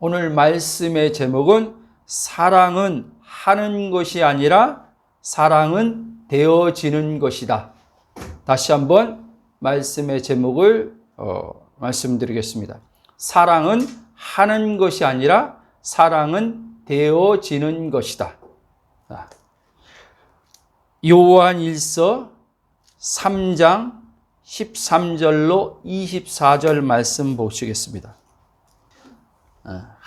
오늘 말씀의 제목은 사랑은 하는 것이 아니라 사랑은 되어지는 것이다. 다시 한번 말씀의 제목을 말씀드리겠습니다. 사랑은 하는 것이 아니라 사랑은 되어지는 것이다. 요한일서 3장 13절로 24절 말씀 보시겠습니다.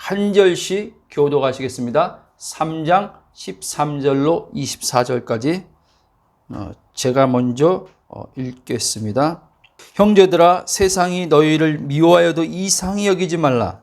한 절씩 교독하시겠습니다. 3장 13절로 24절까지 제가 먼저 읽겠습니다. 형제들아, 세상이 너희를 미워하여도 이상히 여기지 말라.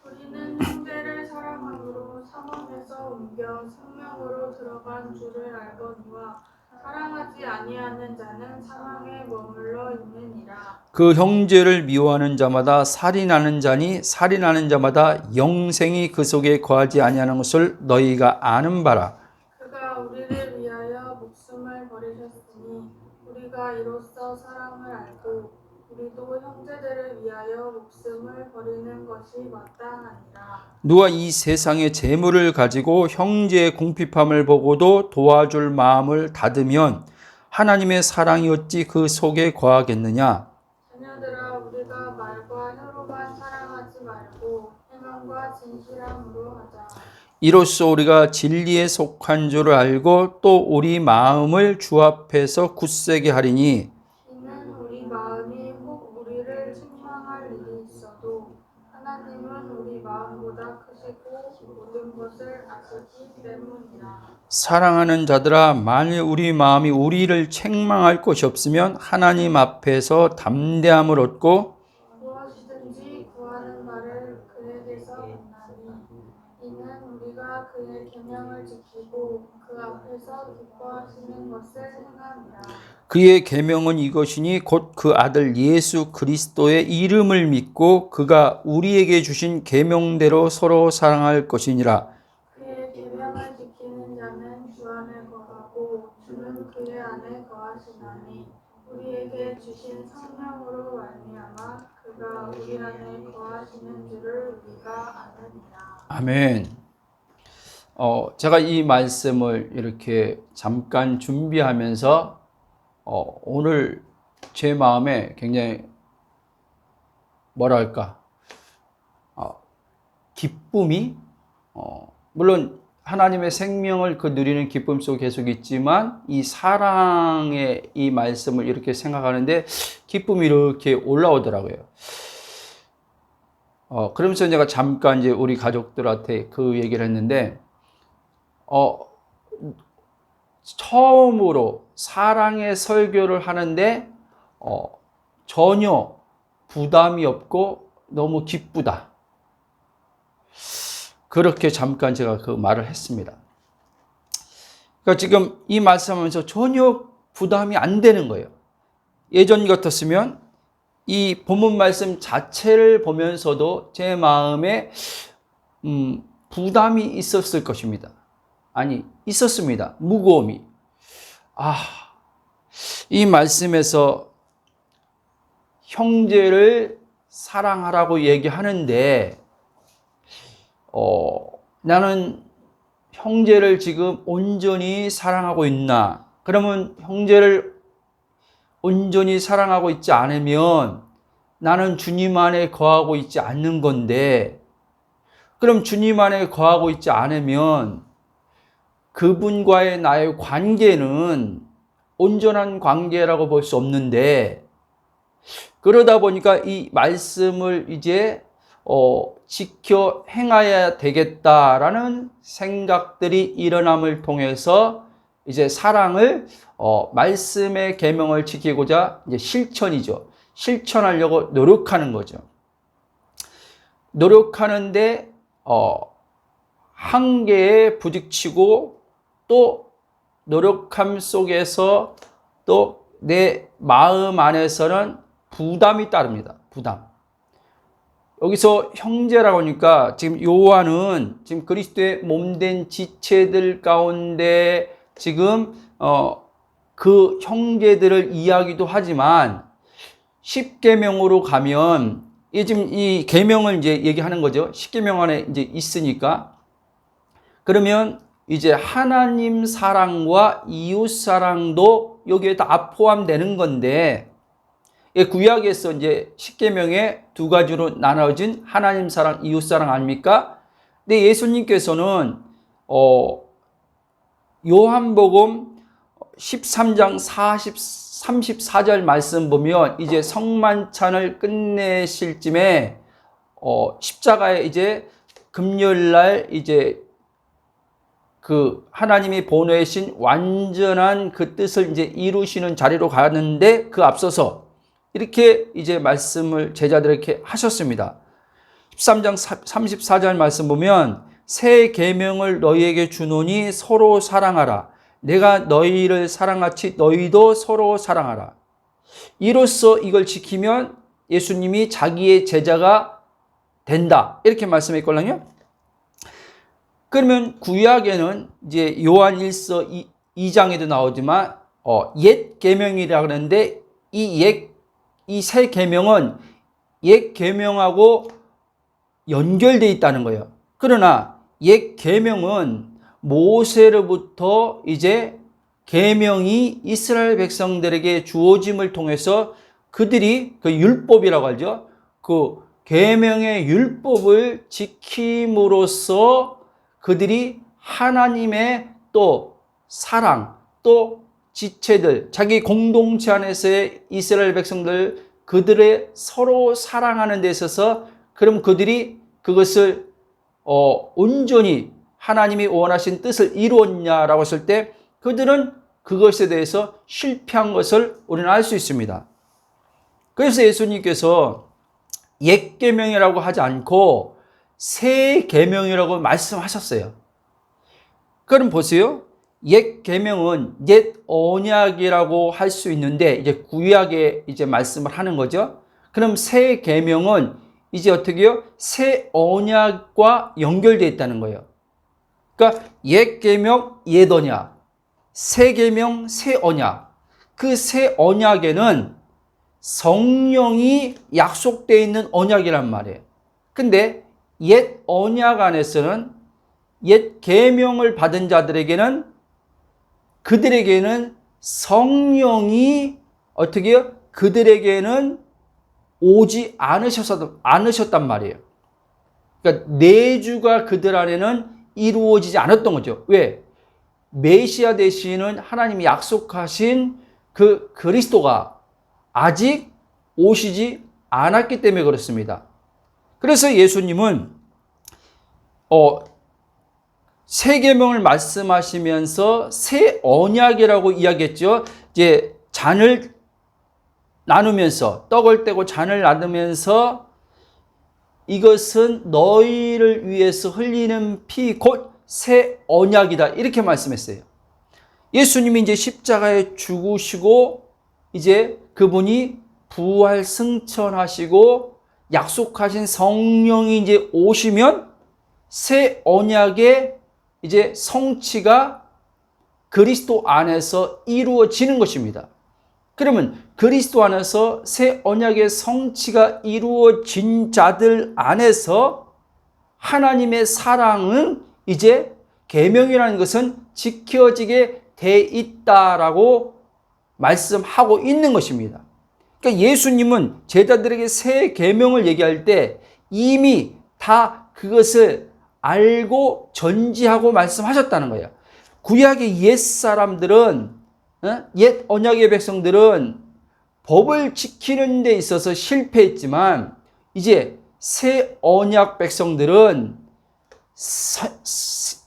우리는 형제를 사랑함으로 상원에서 옮겨 생명으로 들어간 줄을 알거니와 사랑하지 아니하는 자는 사망에 머물러 있느니라. 그 형제를 미워하는 자마다 살인하는 자니 살인하는 자마다 영생이 그 속에 거하지 아니하는 것을 너희가 아는 바라. 그가 우리를 위하여 목숨을 버리셨으니 우리가 이로써 사랑을 알고 우리도 형제들을 위하여 목숨을 버리는 것이 마땅하니라. 누가 이 세상의 재물을 가지고 형제의 궁핍함을 보고도 도와줄 마음을 닫으면 하나님의 사랑이 어찌 그 속에 거하겠느냐. 자녀들아, 우리가 말과 혀로만 사랑하지 말고 행함과 진실함으로 하자. 이로써 우리가 진리에 속한 줄을 알고 또 우리 마음을 주 앞에서 굳세게 하리니 이는 우리 마음이 혹 우리를 책망할 일이 있어도 하나님은 우리 마음보다 크시고 모든 것을 아시기 때문이라. 사랑하는 자들아, 만일 우리 마음이 우리를 책망할 것이 없으면 하나님 앞에서 담대함을 얻고 무엇이든지 구하는 바를 그에게서 받나니 이는 우리가 그의 계명을 지키고 그 앞에서 기뻐하시는 것을 행함이라. 그의 계명은 이것이니 곧 그 아들 예수 그리스도의 이름을 믿고 그가 우리에게 주신 계명대로 서로 사랑할 것이니라. 그의 계명을 지키는 자는 주 안에 거하고 주는 그의 안에 거하시나니 우리에게 주신 성령으로 말미암아 그가 우리 안에 거하시는 줄을 우리가 아느니라. 아멘. 제가 이 말씀을 이렇게 잠깐 준비하면서 오늘 제 마음에 굉장히 뭐랄까 기쁨이 물론 하나님의 생명을 그 누리는 기쁨 속에 계속 있지만 이 사랑의 이 말씀을 이렇게 생각하는데 기쁨이 이렇게 올라오더라고요. 그러면서 제가 잠깐 이제 우리 가족들한테 그 얘기를 했는데 처음으로 사랑의 설교를 하는데 전혀 부담이 없고 너무 기쁘다. 그렇게 잠깐 제가 그 말을 했습니다. 그러니까 지금 이 말씀하면서 전혀 부담이 안 되는 거예요. 예전 같았으면 이 본문 말씀 자체를 보면서도 제 마음에 부담이 있었을 것입니다. 아니, 있었습니다. 무거움이. 이 말씀에서 형제를 사랑하라고 얘기하는데 나는 형제를 지금 온전히 사랑하고 있나? 그러면 형제를 온전히 사랑하고 있지 않으면 나는 주님 안에 거하고 있지 않는 건데, 그럼 주님 안에 거하고 있지 않으면 그분과의 나의 관계는 온전한 관계라고 볼 수 없는데, 그러다 보니까 이 말씀을 이제 지켜 행해야 되겠다라는 생각들이 일어남을 통해서 이제 사랑을 말씀의 계명을 지키고자 이제 실천이죠. 실천하려고 노력하는 거죠. 노력하는데 한계에 부딪히고 또 노력함 속에서 또 내 마음 안에서는 부담이 따릅니다. 부담. 여기서 형제라고 하니까 지금 요한은 지금 그리스도의 몸된 지체들 가운데 지금 그 형제들을 이야기도 하지만 십계명으로 가면 지금 이 계명을 이제 얘기하는 거죠. 십계명 안에 이제 있으니까. 그러면 이제 하나님 사랑과 이웃 사랑도 여기에 다 포함되는 건데, 구약에서 이제 십계명에 두 가지로 나눠진 하나님 사랑, 이웃 사랑 아닙니까? 근데 예수님께서는 요한복음 13장 34절 말씀 보면 이제 성만찬을 끝내실 쯤에 십자가에 이제 금요일 날 이제 그 하나님이 보내신 완전한 그 뜻을 이제 이루시는 자리로 가는데, 그 앞서서 이렇게 이제 말씀을 제자들에게 하셨습니다. 13장 34절 말씀 보면 새 계명을 너희에게 주노니 서로 사랑하라. 내가 너희를 사랑하지 너희도 서로 사랑하라. 이로써 이걸 지키면 예수님이 자기의 제자가 된다. 이렇게 말씀했거든요. 그러면 구약에는 이제 요한 1서 2장에도 나오지만 옛 계명이라 그러는데 이 새 계명은 옛 계명하고 연결되어 있다는 거예요. 그러나 옛 계명은 모세로부터 이제 계명이 이스라엘 백성들에게 주어짐을 통해서 그들이 그 율법이라고 하죠. 그 계명의 율법을 지킴으로써 그들이 하나님의 또 사랑, 또 지체들, 자기 공동체 안에서의 이스라엘 백성들, 그들의 서로 사랑하는 데 있어서 그럼 그들이 그것을 온전히 하나님이 원하신 뜻을 이루었냐라고 했을 때 그들은 그것에 대해서 실패한 것을 우리는 알 수 있습니다. 그래서 예수님께서 옛 계명이라고 하지 않고 새 계명이라고 말씀하셨어요. 그럼 보세요. 옛 계명은 옛 언약이라고 할 수 있는데 이제 구약에 이제 말씀을 하는 거죠. 그럼 새 계명은 이제 어떻게요? 새 언약과 연결되어 있다는 거예요. 그러니까 옛 계명, 옛 언약, 새 계명, 새 언약. 그 새 언약에는 성령이 약속되어 있는 언약이란 말이에요. 근데 옛 언약 안에서는 옛 계명을 받은 자들에게는 그들에게는 성령이 어떻게 해요? 그들에게는 오지 않으셨단 말이에요. 그러니까 내주가 그들 안에는 이루어지지 않았던 거죠. 왜? 메시아 되시는 하나님이 약속하신 그 그리스도가 아직 오시지 않았기 때문에 그렇습니다. 그래서 예수님은 새 계명을 말씀하시면서 새 언약이라고 이야기했죠. 이제 잔을 나누면서 떡을 떼고 잔을 나누면서 이것은 너희를 위해서 흘리는 피 곧 새 언약이다. 이렇게 말씀했어요. 예수님이 이제 십자가에 죽으시고 이제 그분이 부활 승천하시고 약속하신 성령이 이제 오시면 새 언약의 이제 성취가 그리스도 안에서 이루어지는 것입니다. 그러면 그리스도 안에서 새 언약의 성취가 이루어진 자들 안에서 하나님의 사랑은 이제 계명이라는 것은 지켜지게 돼 있다라고 말씀하고 있는 것입니다. 그러니까 예수님은 제자들에게 새 계명을 얘기할 때 이미 다 그것을 알고 전지하고 말씀하셨다는 거예요. 구약의 옛 사람들은, 옛 언약의 백성들은 법을 지키는 데 있어서 실패했지만 이제 새 언약 백성들은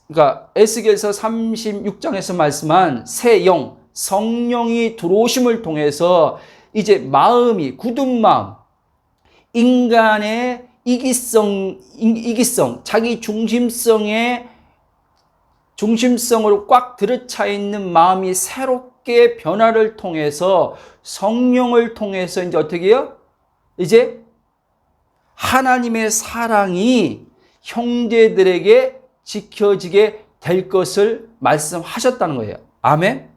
그러니까 에스겔서 36장에서 말씀한 새 영, 성령이 들어오심을 통해서 이제 마음이 굳은 마음, 인간의 이기성, 자기 중심성으로 꽉 들어차 있는 마음이 새롭게 변화를 통해서 성령을 통해서 이제 어떻게 해요? 이제 하나님의 사랑이 형제들에게 지켜지게 될 것을 말씀하셨다는 거예요. 아멘.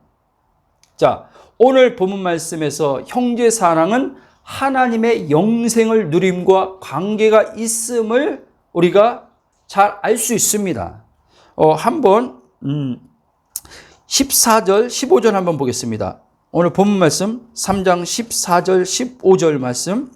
자, 오늘 본문 말씀에서 형제 사랑은 하나님의 영생을 누림과 관계가 있음을 우리가 잘 알 수 있습니다. 한번 14절, 15절 한번 보겠습니다. 오늘 본문 말씀 3장 14절, 15절 말씀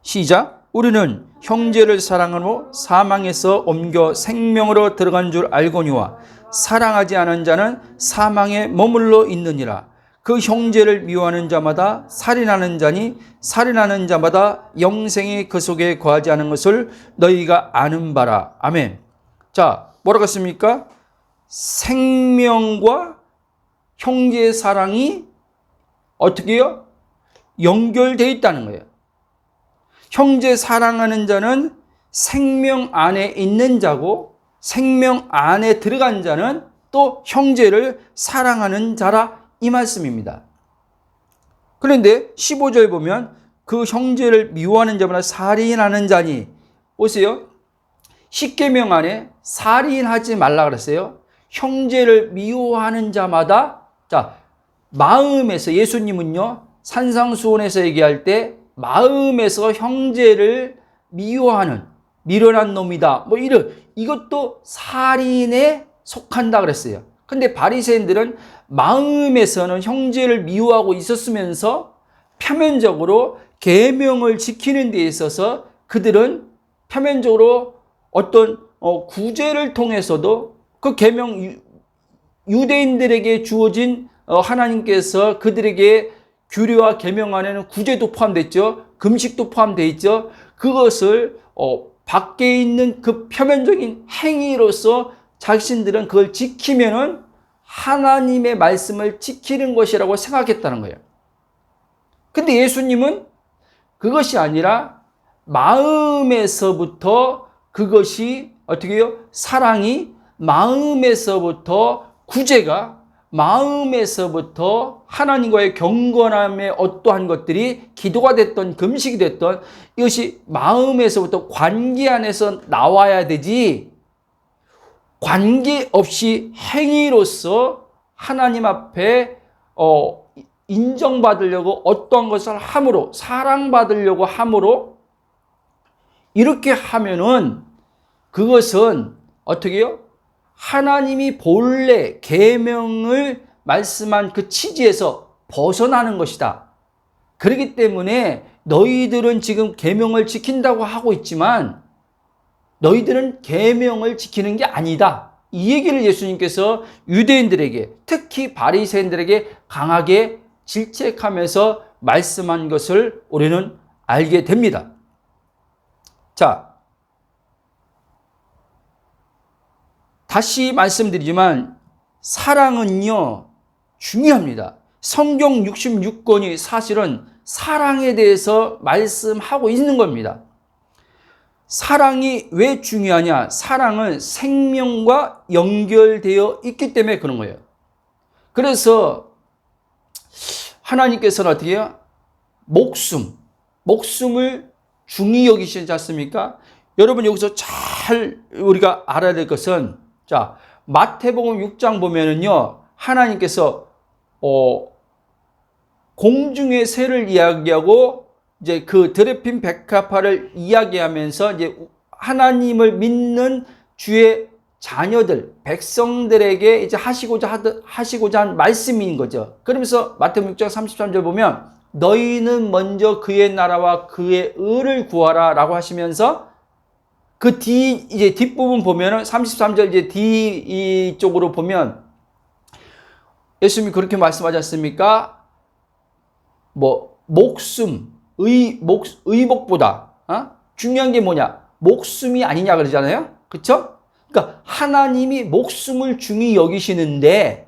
시작. 우리는 형제를 사랑하고 사망에서 옮겨 생명으로 들어간 줄 알거니와 사랑하지 않은 자는 사망에 머물러 있느니라. 그 형제를 미워하는 자마다 살인하는 자니 살인하는 자마다 영생이 그 속에 거하지 않은 것을 너희가 아는 바라. 아멘. 자, 뭐라고 했습니까? 생명과 형제의 사랑이 어떻게 해요? 연결되어 있다는 거예요. 형제 사랑하는 자는 생명 안에 있는 자고 생명 안에 들어간 자는 또 형제를 사랑하는 자라 이 말씀입니다. 그런데 15절 보면 그 형제를 미워하는 자마다 살인하는 자니, 보세요. 10계명 안에 살인하지 말라 그랬어요. 형제를 미워하는 자마다, 자, 마음에서, 예수님은요 산상수훈에서 얘기할 때 마음에서 형제를 미워하는 미련한 놈이다, 뭐 이것도 살인에 속한다 그랬어요. 근데 바리새인들은 마음에서는 형제를 미워하고 있었으면서 표면적으로 계명을 지키는 데 있어서 그들은 표면적으로 어떤 구제를 통해서도 그 계명, 유대인들에게 주어진 하나님께서 그들에게 규례와 계명 안에는 구제도 포함됐죠. 금식도 포함되어 있죠. 그것을 밖에 있는 그 표면적인 행위로서 자신들은 그걸 지키면은 하나님의 말씀을 지키는 것이라고 생각했다는 거예요. 근데 예수님은 그것이 아니라 마음에서부터 그것이 어떻게 해요? 사랑이 마음에서부터 구제가 마음에서부터 하나님과의 경건함의 어떠한 것들이 기도가 됐던 금식이 됐던 이것이 마음에서부터 관계 안에서 나와야 되지, 관계 없이 행위로서 하나님 앞에 인정받으려고 어떠한 것을 함으로, 사랑받으려고 함으로 이렇게 하면은 그것은 어떻게 해요? 하나님이 본래 계명을 말씀한 그 취지에서 벗어나는 것이다. 그렇기 때문에 너희들은 지금 계명을 지킨다고 하고 있지만 너희들은 계명을 지키는 게 아니다. 이 얘기를 예수님께서 유대인들에게, 특히 바리새인들에게 강하게 질책하면서 말씀한 것을 우리는 알게 됩니다. 자, 다시 말씀드리지만 사랑은요 중요합니다. 성경 66권이 사실은 사랑에 대해서 말씀하고 있는 겁니다. 사랑이 왜 중요하냐? 사랑은 생명과 연결되어 있기 때문에 그런 거예요. 그래서 하나님께서는 어떻게 해요? 목숨을 중히 여기시지 않습니까? 여러분 여기서 잘 우리가 알아야 될 것은, 자, 마태복음 6장 보면은요, 하나님께서 공중의 새를 이야기하고 이제 그 드레핀 백합화를 이야기하면서 이제 하나님을 믿는 주의 자녀들, 백성들에게 이제 하시고자 한 말씀인 거죠. 그러면서 마태복음 6장 33절 보면 너희는 먼저 그의 나라와 그의 의를 구하라 라고 하시면서 그 이제 뒷부분 보면은 33절 이제 뒤 쪽으로 보면 예수님이 그렇게 말씀하지 않습니까? 의복보다 중요한 게 뭐냐? 목숨이 아니냐 그러잖아요. 그렇죠? 그러니까 하나님이 목숨을 중히 여기시는데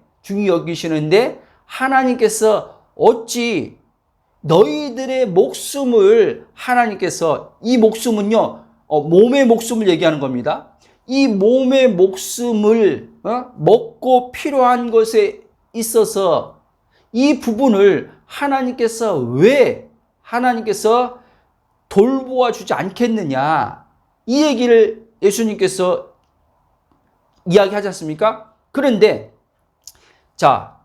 하나님께서 어찌 너희들의 목숨을, 하나님께서 이 목숨은요 몸의 목숨을 얘기하는 겁니다. 이 몸의 목숨을 먹고 필요한 것에 있어서 이 부분을 하나님께서 돌보아 주지 않겠느냐, 이 얘기를 예수님께서 이야기하지 않습니까? 그런데 자,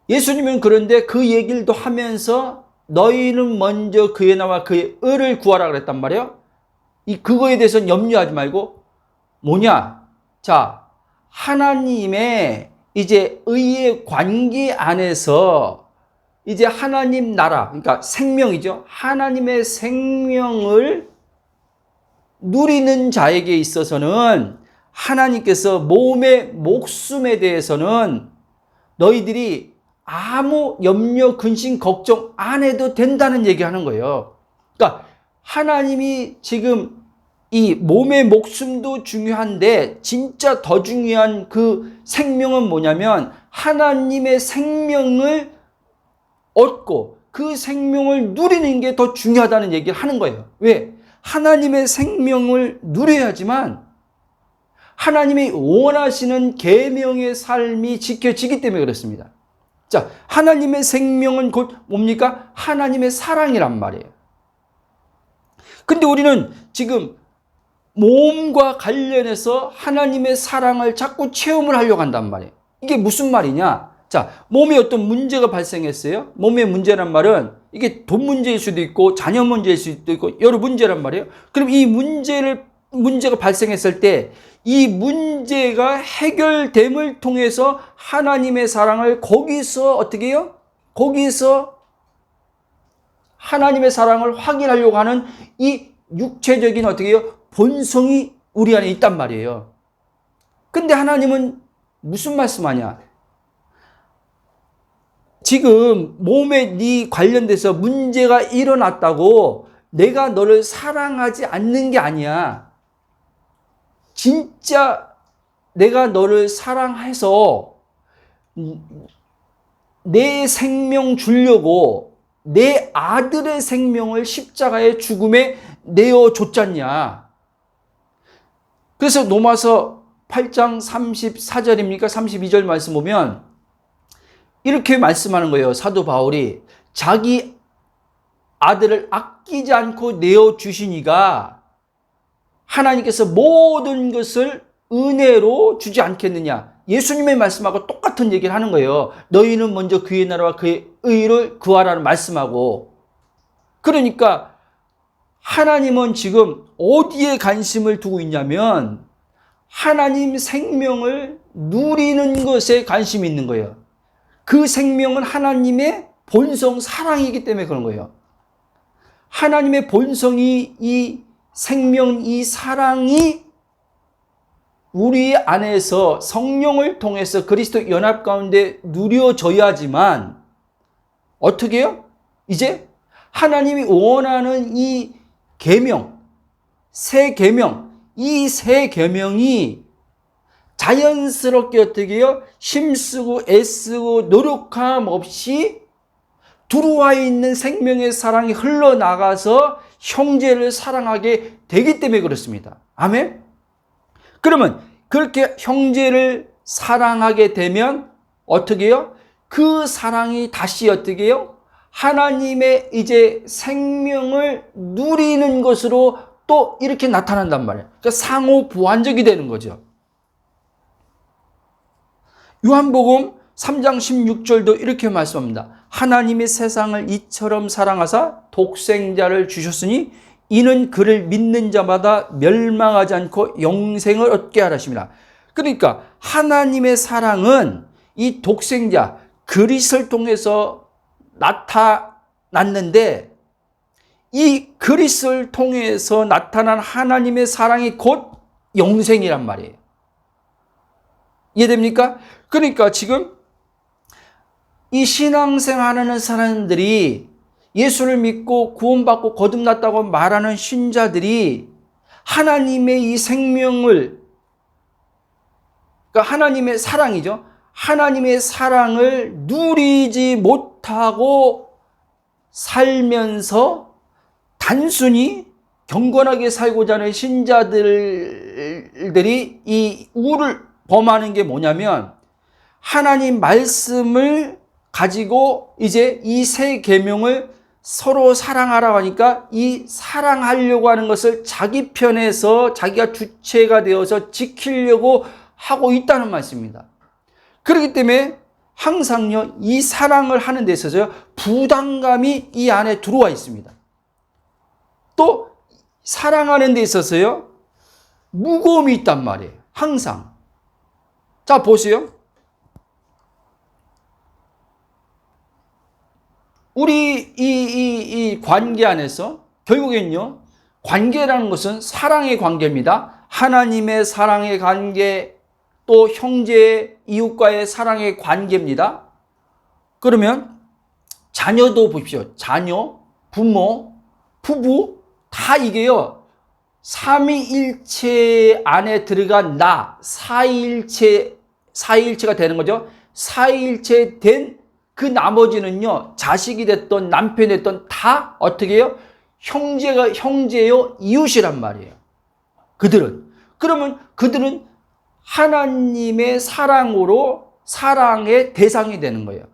예수님은 그런데 그 얘기를 또 하면서 너희는 먼저 그의 나와 그의 의를 구하라 그랬단 말이에요. 그거에 대해서는 염려하지 말고 뭐냐? 자, 하나님의 이제 의의 관계 안에서 이제 하나님 나라, 그러니까 생명이죠. 하나님의 생명을 누리는 자에게 있어서는 하나님께서 몸의 목숨에 대해서는 너희들이 아무 염려, 근심, 걱정 안 해도 된다는 얘기하는 거예요. 그러니까 하나님이 지금 이 몸의 목숨도 중요한데 진짜 더 중요한 그 생명은 뭐냐면 하나님의 생명을 얻고 그 생명을 누리는 게 더 중요하다는 얘기를 하는 거예요. 왜? 하나님의 생명을 누려야지만 하나님이 원하시는 계명의 삶이 지켜지기 때문에 그렇습니다. 자, 하나님의 생명은 곧 뭡니까? 하나님의 사랑이란 말이에요. 근데 우리는 지금 몸과 관련해서 하나님의 사랑을 자꾸 체험을 하려고 한단 말이에요. 이게 무슨 말이냐? 자, 몸에 어떤 문제가 발생했어요. 몸의 문제란 말은 이게 돈 문제일 수도 있고 자녀 문제일 수도 있고 여러 문제란 말이에요. 그럼 이 문제가 발생했을 때 이 문제가 해결됨을 통해서 하나님의 사랑을 거기서 어떻게 해요? 거기서 하나님의 사랑을 확인하려고 하는 이 육체적인 어떻게 해요? 본성이 우리 안에 있단 말이에요. 근데 하나님은 무슨 말씀하냐? 지금 몸에 네 관련돼서 문제가 일어났다고 내가 너를 사랑하지 않는 게 아니야. 진짜 내가 너를 사랑해서 내 생명 주려고 내 아들의 생명을 십자가의 죽음에 내어줬잖냐. 그래서 로마서 8장 34절입니까? 32절 말씀 보면 이렇게 말씀하는 거예요. 사도 바울이 자기 아들을 아끼지 않고 내어주시니가 하나님께서 모든 것을 은혜로 주지 않겠느냐. 예수님의 말씀하고 똑같은 얘기를 하는 거예요. 너희는 먼저 그의 나라와 그의 의를 구하라는 말씀하고. 그러니까 하나님은 지금 어디에 관심을 두고 있냐면 하나님 생명을 누리는 것에 관심이 있는 거예요. 그 생명은 하나님의 본성 사랑이기 때문에 그런 거예요. 하나님의 본성이 이 생명, 이 사랑이 우리 안에서 성령을 통해서 그리스도 연합 가운데 누려져야지만 어떻게 해요? 이제 하나님이 원하는 이 계명, 새 계명, 이 새 계명이 자연스럽게 어떻게 해요? 힘쓰고 애쓰고 노력함 없이 들어와 있는 생명의 사랑이 흘러나가서 형제를 사랑하게 되기 때문에 그렇습니다. 아멘? 그러면 그렇게 형제를 사랑하게 되면 어떻게 해요? 그 사랑이 다시 어떻게 해요? 하나님의 이제 생명을 누리는 것으로 또 이렇게 나타난단 말이에요. 그러니까 상호 보완적이 되는 거죠. 요한복음 3장 16절도 이렇게 말씀합니다. 하나님이 세상을 이처럼 사랑하사 독생자를 주셨으니 이는 그를 믿는 자마다 멸망하지 않고 영생을 얻게 하라십니다. 그러니까 하나님의 사랑은 이 독생자 그리스도를 통해서 나타났는데 이 그리스도를 통해서 나타난 하나님의 사랑이 곧 영생이란 말이에요. 이해됩니까? 그러니까 지금 이 신앙생활하는 사람들이 예수를 믿고 구원받고 거듭났다고 말하는 신자들이 하나님의 이 생명을, 그러니까 하나님의 사랑이죠. 하나님의 사랑을 누리지 못하고 살면서 단순히 경건하게 살고자 하는 신자들이 이 우를 범하는 게 뭐냐면 하나님 말씀을 가지고 이제 이 새 계명을 서로 사랑하라고 하니까 이 사랑하려고 하는 것을 자기 편에서 자기가 주체가 되어서 지키려고 하고 있다는 말씀입니다. 그렇기 때문에 항상요, 이 사랑을 하는 데 있어서요, 부담감이 이 안에 들어와 있습니다. 또, 사랑하는 데 있어서요, 무거움이 있단 말이에요. 항상. 자, 보세요. 우리 이 관계 안에서 결국엔요, 관계라는 것은 사랑의 관계입니다. 하나님의 사랑의 관계, 또 형제, 이웃과의 사랑의 관계입니다. 그러면 자녀도 보십시오. 자녀, 부모, 부부 다 이게요, 삼위일체 안에 들어간 나, 사위일체가 되는 거죠. 사위일체 된 그 나머지는요, 자식이 됐던 남편이 됐던 다 어떻게 해요? 형제요, 이웃이란 말이에요. 그들은. 그러면 그들은 하나님의 사랑으로 사랑의 대상이 되는 거예요.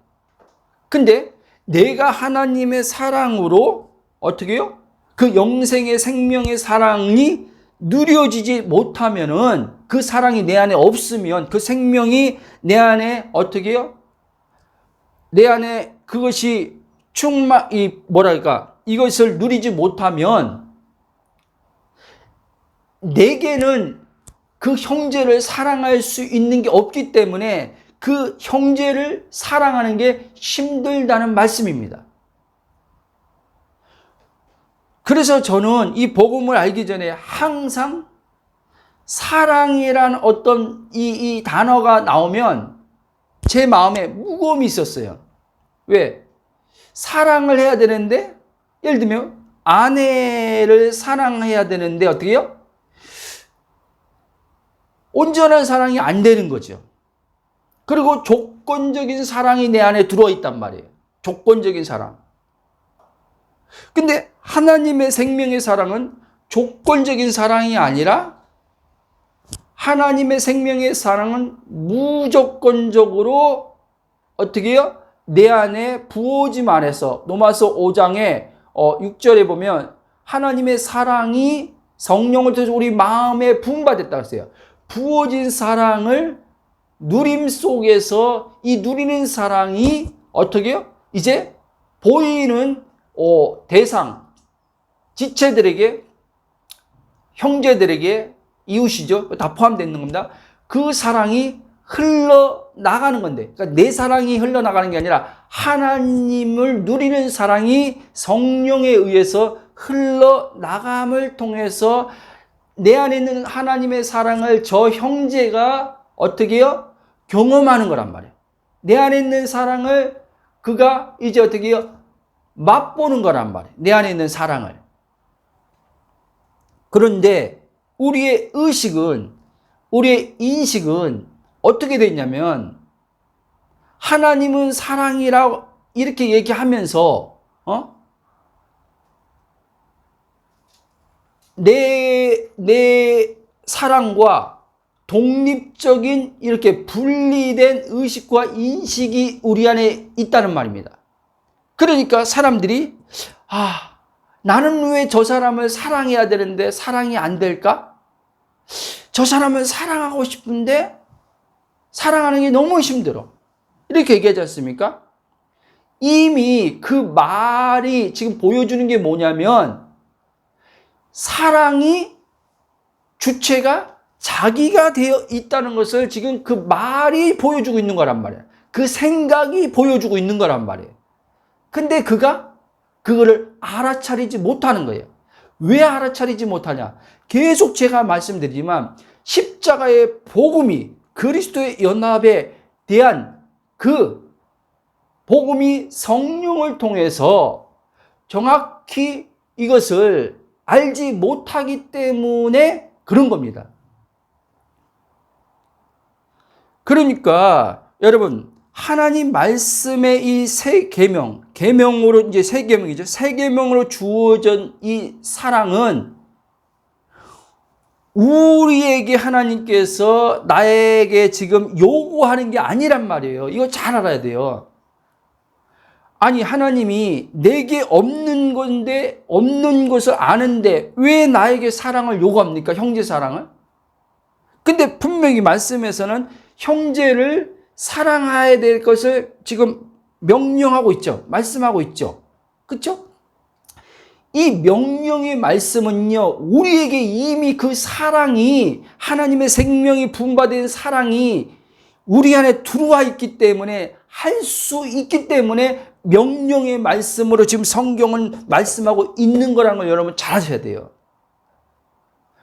근데 내가 하나님의 사랑으로 어떻게 해요? 그 영생의 생명의 사랑이 누려지지 못하면은, 그 사랑이 내 안에 없으면, 그 생명이 내 안에 어떻게 해요? 내 안에 그것이 이것을 누리지 못하면, 내게는 그 형제를 사랑할 수 있는 게 없기 때문에 그 형제를 사랑하는 게 힘들다는 말씀입니다. 그래서 저는 이 복음을 알기 전에 항상 사랑이란 어떤 이 단어가 나오면 제 마음에 무거움이 있었어요. 왜? 사랑을 해야 되는데, 예를 들면 아내를 사랑해야 되는데 어떻게 해요? 온전한 사랑이 안 되는 거죠. 그리고 조건적인 사랑이 내 안에 들어있단 말이에요. 조건적인 사랑. 근데 하나님의 생명의 사랑은 조건적인 사랑이 아니라, 하나님의 생명의 사랑은 무조건적으로 어떻게 해요? 내 안에 부어짐 안에서, 로마서 5장에 6절에 보면 하나님의 사랑이 성령을 통해서 우리 마음에 부음받았다고 했어요. 부어진 사랑을 누림 속에서 이 누리는 사랑이 어떻게 해요? 이제 보이는 대상, 지체들에게, 형제들에게, 이웃이죠. 다 포함되어 있는 겁니다. 그 사랑이 흘러나가는 건데, 그러니까 내 사랑이 흘러나가는 게 아니라 하나님을 누리는 사랑이 성령에 의해서 흘러나감을 통해서 내 안에 있는 하나님의 사랑을 저 형제가 어떻게 해요? 경험하는 거란 말이에요. 내 안에 있는 사랑을 그가 이제 어떻게 해요? 맛보는 거란 말이에요. 내 안에 있는 사랑을. 그런데 우리의 의식은, 우리의 인식은 어떻게 되어 있냐면, 하나님은 사랑이라고 이렇게 얘기하면서 내 사랑과 독립적인 이렇게 분리된 의식과 인식이 우리 안에 있다는 말입니다. 그러니까 사람들이 나는 왜 저 사람을 사랑해야 되는데 사랑이 안 될까? 저 사람을 사랑하고 싶은데 사랑하는 게 너무 힘들어. 이렇게 얘기하지 않습니까? 이미 그 말이 지금 보여주는 게 뭐냐면, 사랑이 주체가 자기가 되어 있다는 것을 지금 그 말이 보여주고 있는 거란 말이에요. 그 생각이 보여주고 있는 거란 말이에요. 근데 그가 그거를 알아차리지 못하는 거예요. 왜 알아차리지 못하냐? 계속 제가 말씀드리지만 십자가의 복음이, 그리스도의 연합에 대한 그 복음이 성령을 통해서 정확히 이것을 알지 못하기 때문에 그런 겁니다. 그러니까 여러분, 하나님 말씀의 이 세 계명으로, 이제 세 계명이죠. 세 계명으로 주어진 이 사랑은 우리에게 하나님께서 나에게 지금 요구하는 게 아니란 말이에요. 이거 잘 알아야 돼요. 아니, 하나님이 내게 없는 건데, 없는 것을 아는데 왜 나에게 사랑을 요구합니까? 형제 사랑을? 근데 분명히 말씀에서는 형제를 사랑해야 될 것을 지금 명령하고 있죠. 말씀하고 있죠. 그렇죠? 이 명령의 말씀은요, 우리에게 이미 그 사랑이, 하나님의 생명이 분바된 사랑이 우리 안에 들어와 있기 때문에, 할 수 있기 때문에 명령의 말씀으로 지금 성경은 말씀하고 있는 거라는 걸 여러분 잘 아셔야 돼요.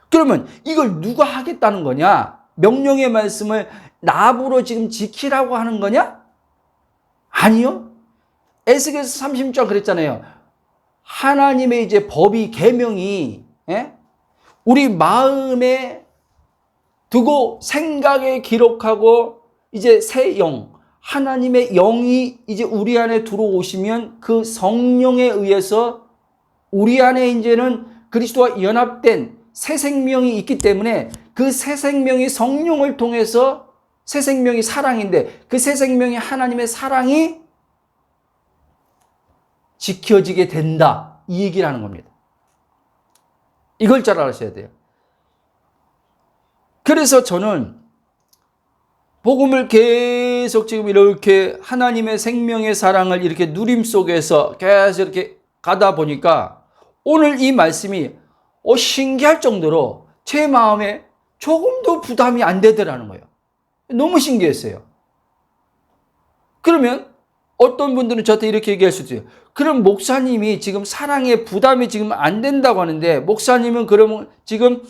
그러면 이걸 누가 하겠다는 거냐? 명령의 말씀을 나부로 지금 지키라고 하는 거냐? 아니요. 에스겔서 30장 그랬잖아요. 하나님의 이제 법이, 계명이 우리 마음에 두고 생각에 기록하고 이제 새 영, 하나님의 영이 이제 우리 안에 들어오시면 그 성령에 의해서 우리 안에 이제는 그리스도와 연합된 새 생명이 있기 때문에 그 새 생명이 성령을 통해서, 새 생명이 사랑인데 그 새 생명이 하나님의 사랑이 지켜지게 된다, 이 얘기를 하는 겁니다. 이걸 잘 아셔야 돼요. 그래서 저는 복음을 계속 지금 이렇게 하나님의 생명의 사랑을 이렇게 누림 속에서 계속 이렇게 가다 보니까 오늘 이 말씀이 신기할 정도로 제 마음에 조금도 부담이 안 되더라는 거예요. 너무 신기했어요. 그러면 어떤 분들은 저한테 이렇게 얘기할 수도 있어요. 그럼 목사님이 지금 사랑에 부담이 지금 안 된다고 하는데, 목사님은 그러면 지금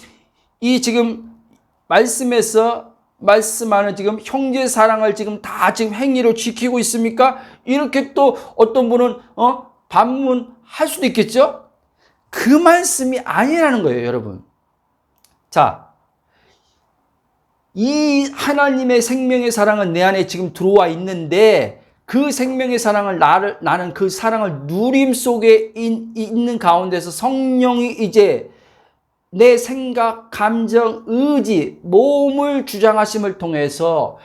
말씀에서 말씀하는 지금 형제 사랑을 지금 다 지금 행위로 지키고 있습니까? 이렇게 또 어떤 분은 반문할 수도 있겠죠? 그 말씀이 아니라는 거예요, 여러분. 자, 이 하나님의 생명의 사랑은 내 안에 지금 들어와 있는데, 그 생명의 사랑을 나는 그 사랑을 누림 속에 있는 가운데서 성령이 이제 내 생각, 감정, 의지, 몸을 주장하심을 통해서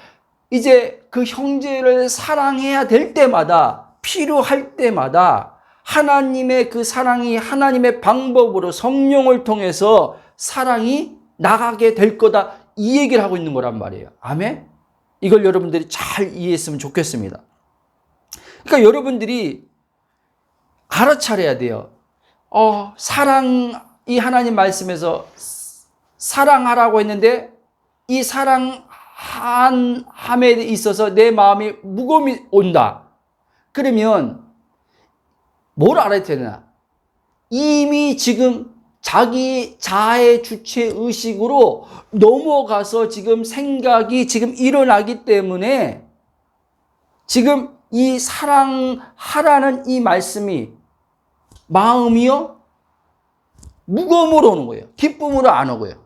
이제 그 형제를 사랑해야 될 때마다, 필요할 때마다 하나님의 그 사랑이 하나님의 방법으로 성령을 통해서 사랑이 나가게 될 거다, 이 얘기를 하고 있는 거란 말이에요. 아멘? 이걸 여러분들이 잘 이해했으면 좋겠습니다. 그러니까 여러분들이 알아차려야 돼요. 이 하나님 말씀에서 사랑하라고 했는데 이 사랑함에 있어서 내 마음이 무거움이 온다. 그러면 뭘 알아야 되나? 이미 지금 자기 자의 주체 의식으로 넘어가서 지금 생각이 지금 일어나기 때문에 지금 이 사랑하라는 이 말씀이 마음이요 무거움으로 오는 거예요. 기쁨으로 안 오고요.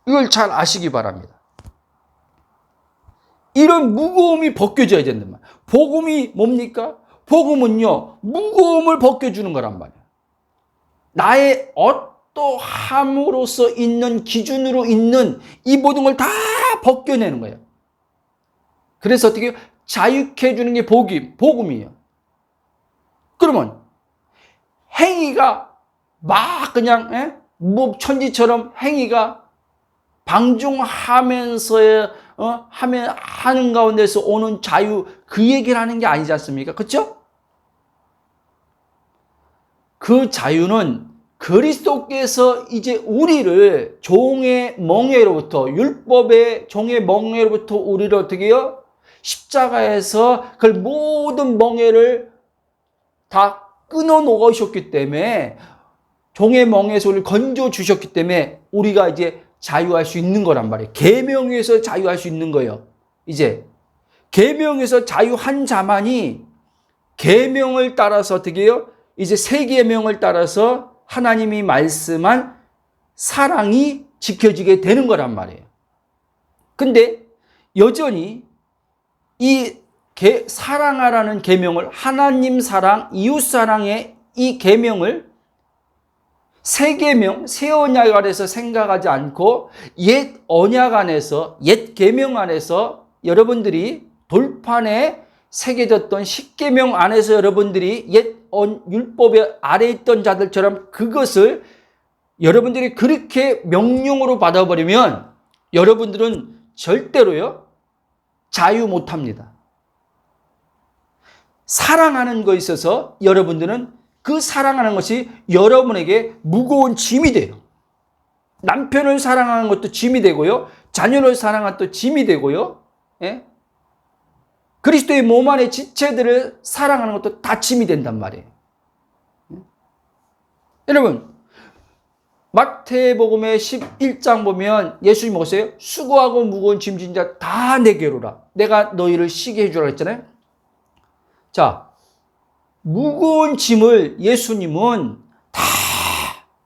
이걸 잘 아시기 바랍니다. 이런 무거움이 벗겨져야 된단 말이에요. 복음이 뭡니까? 복음은요, 무거움을 벗겨주는 거란 말이에요. 나의 어떠함으로써 있는, 기준으로 있는 이 모든 걸 다 벗겨내는 거예요. 그래서 어떻게 자유케 해주는 게 복음이에요. 그러면 행위가 막 그냥 천지처럼 행위가 방종하면서 하는 가운데서 오는 자유, 그 얘기를 하는 게 아니지 않습니까? 그렇죠? 그 자유는 그리스도께서 이제 우리를 종의 멍에로부터, 율법의 종의 멍에로부터 우리를 어떻게 해요? 십자가에서 그 모든 멍에를 다 끊어 놓으셨기 때문에, 종의 멍에서 우리를 건져 주셨기 때문에 우리가 이제 자유할 수 있는 거란 말이에요. 계명에서 자유할 수 있는 거예요. 이제 계명에서 자유한 자만이 계명을 따라서 어떻게 해요? 이제 새 계명을 따라서 하나님이 말씀한 사랑이 지켜지게 되는 거란 말이에요. 근데 여전히 이 사랑하라는 계명을, 하나님 사랑, 이웃 사랑의 이 계명을 새 계명, 새 언약 안에서 생각하지 않고 옛 언약 안에서, 옛 계명 안에서 여러분들이 돌판에 새겨졌던 십계명 안에서 여러분들이 옛 율법의 아래 있던 자들처럼 그것을 여러분들이 그렇게 명령으로 받아버리면 여러분들은 절대로요, 자유 못합니다. 사랑하는 것에 있어서 여러분들은 그 사랑하는 것이 여러분에게 무거운 짐이 돼요. 남편을 사랑하는 것도 짐이 되고요. 자녀를 사랑하는 것도 짐이 되고요. 예? 그리스도의 몸 안의 지체들을 사랑하는 것도 다 짐이 된단 말이에요. 여러분, 마태복음의 11장 보면 예수님이 뭐랬어요? 수고하고 무거운 짐진 자 다 내게로 오라. 내가 너희를 쉬게 해주라 했잖아요. 자, 무거운 짐을 예수님은 다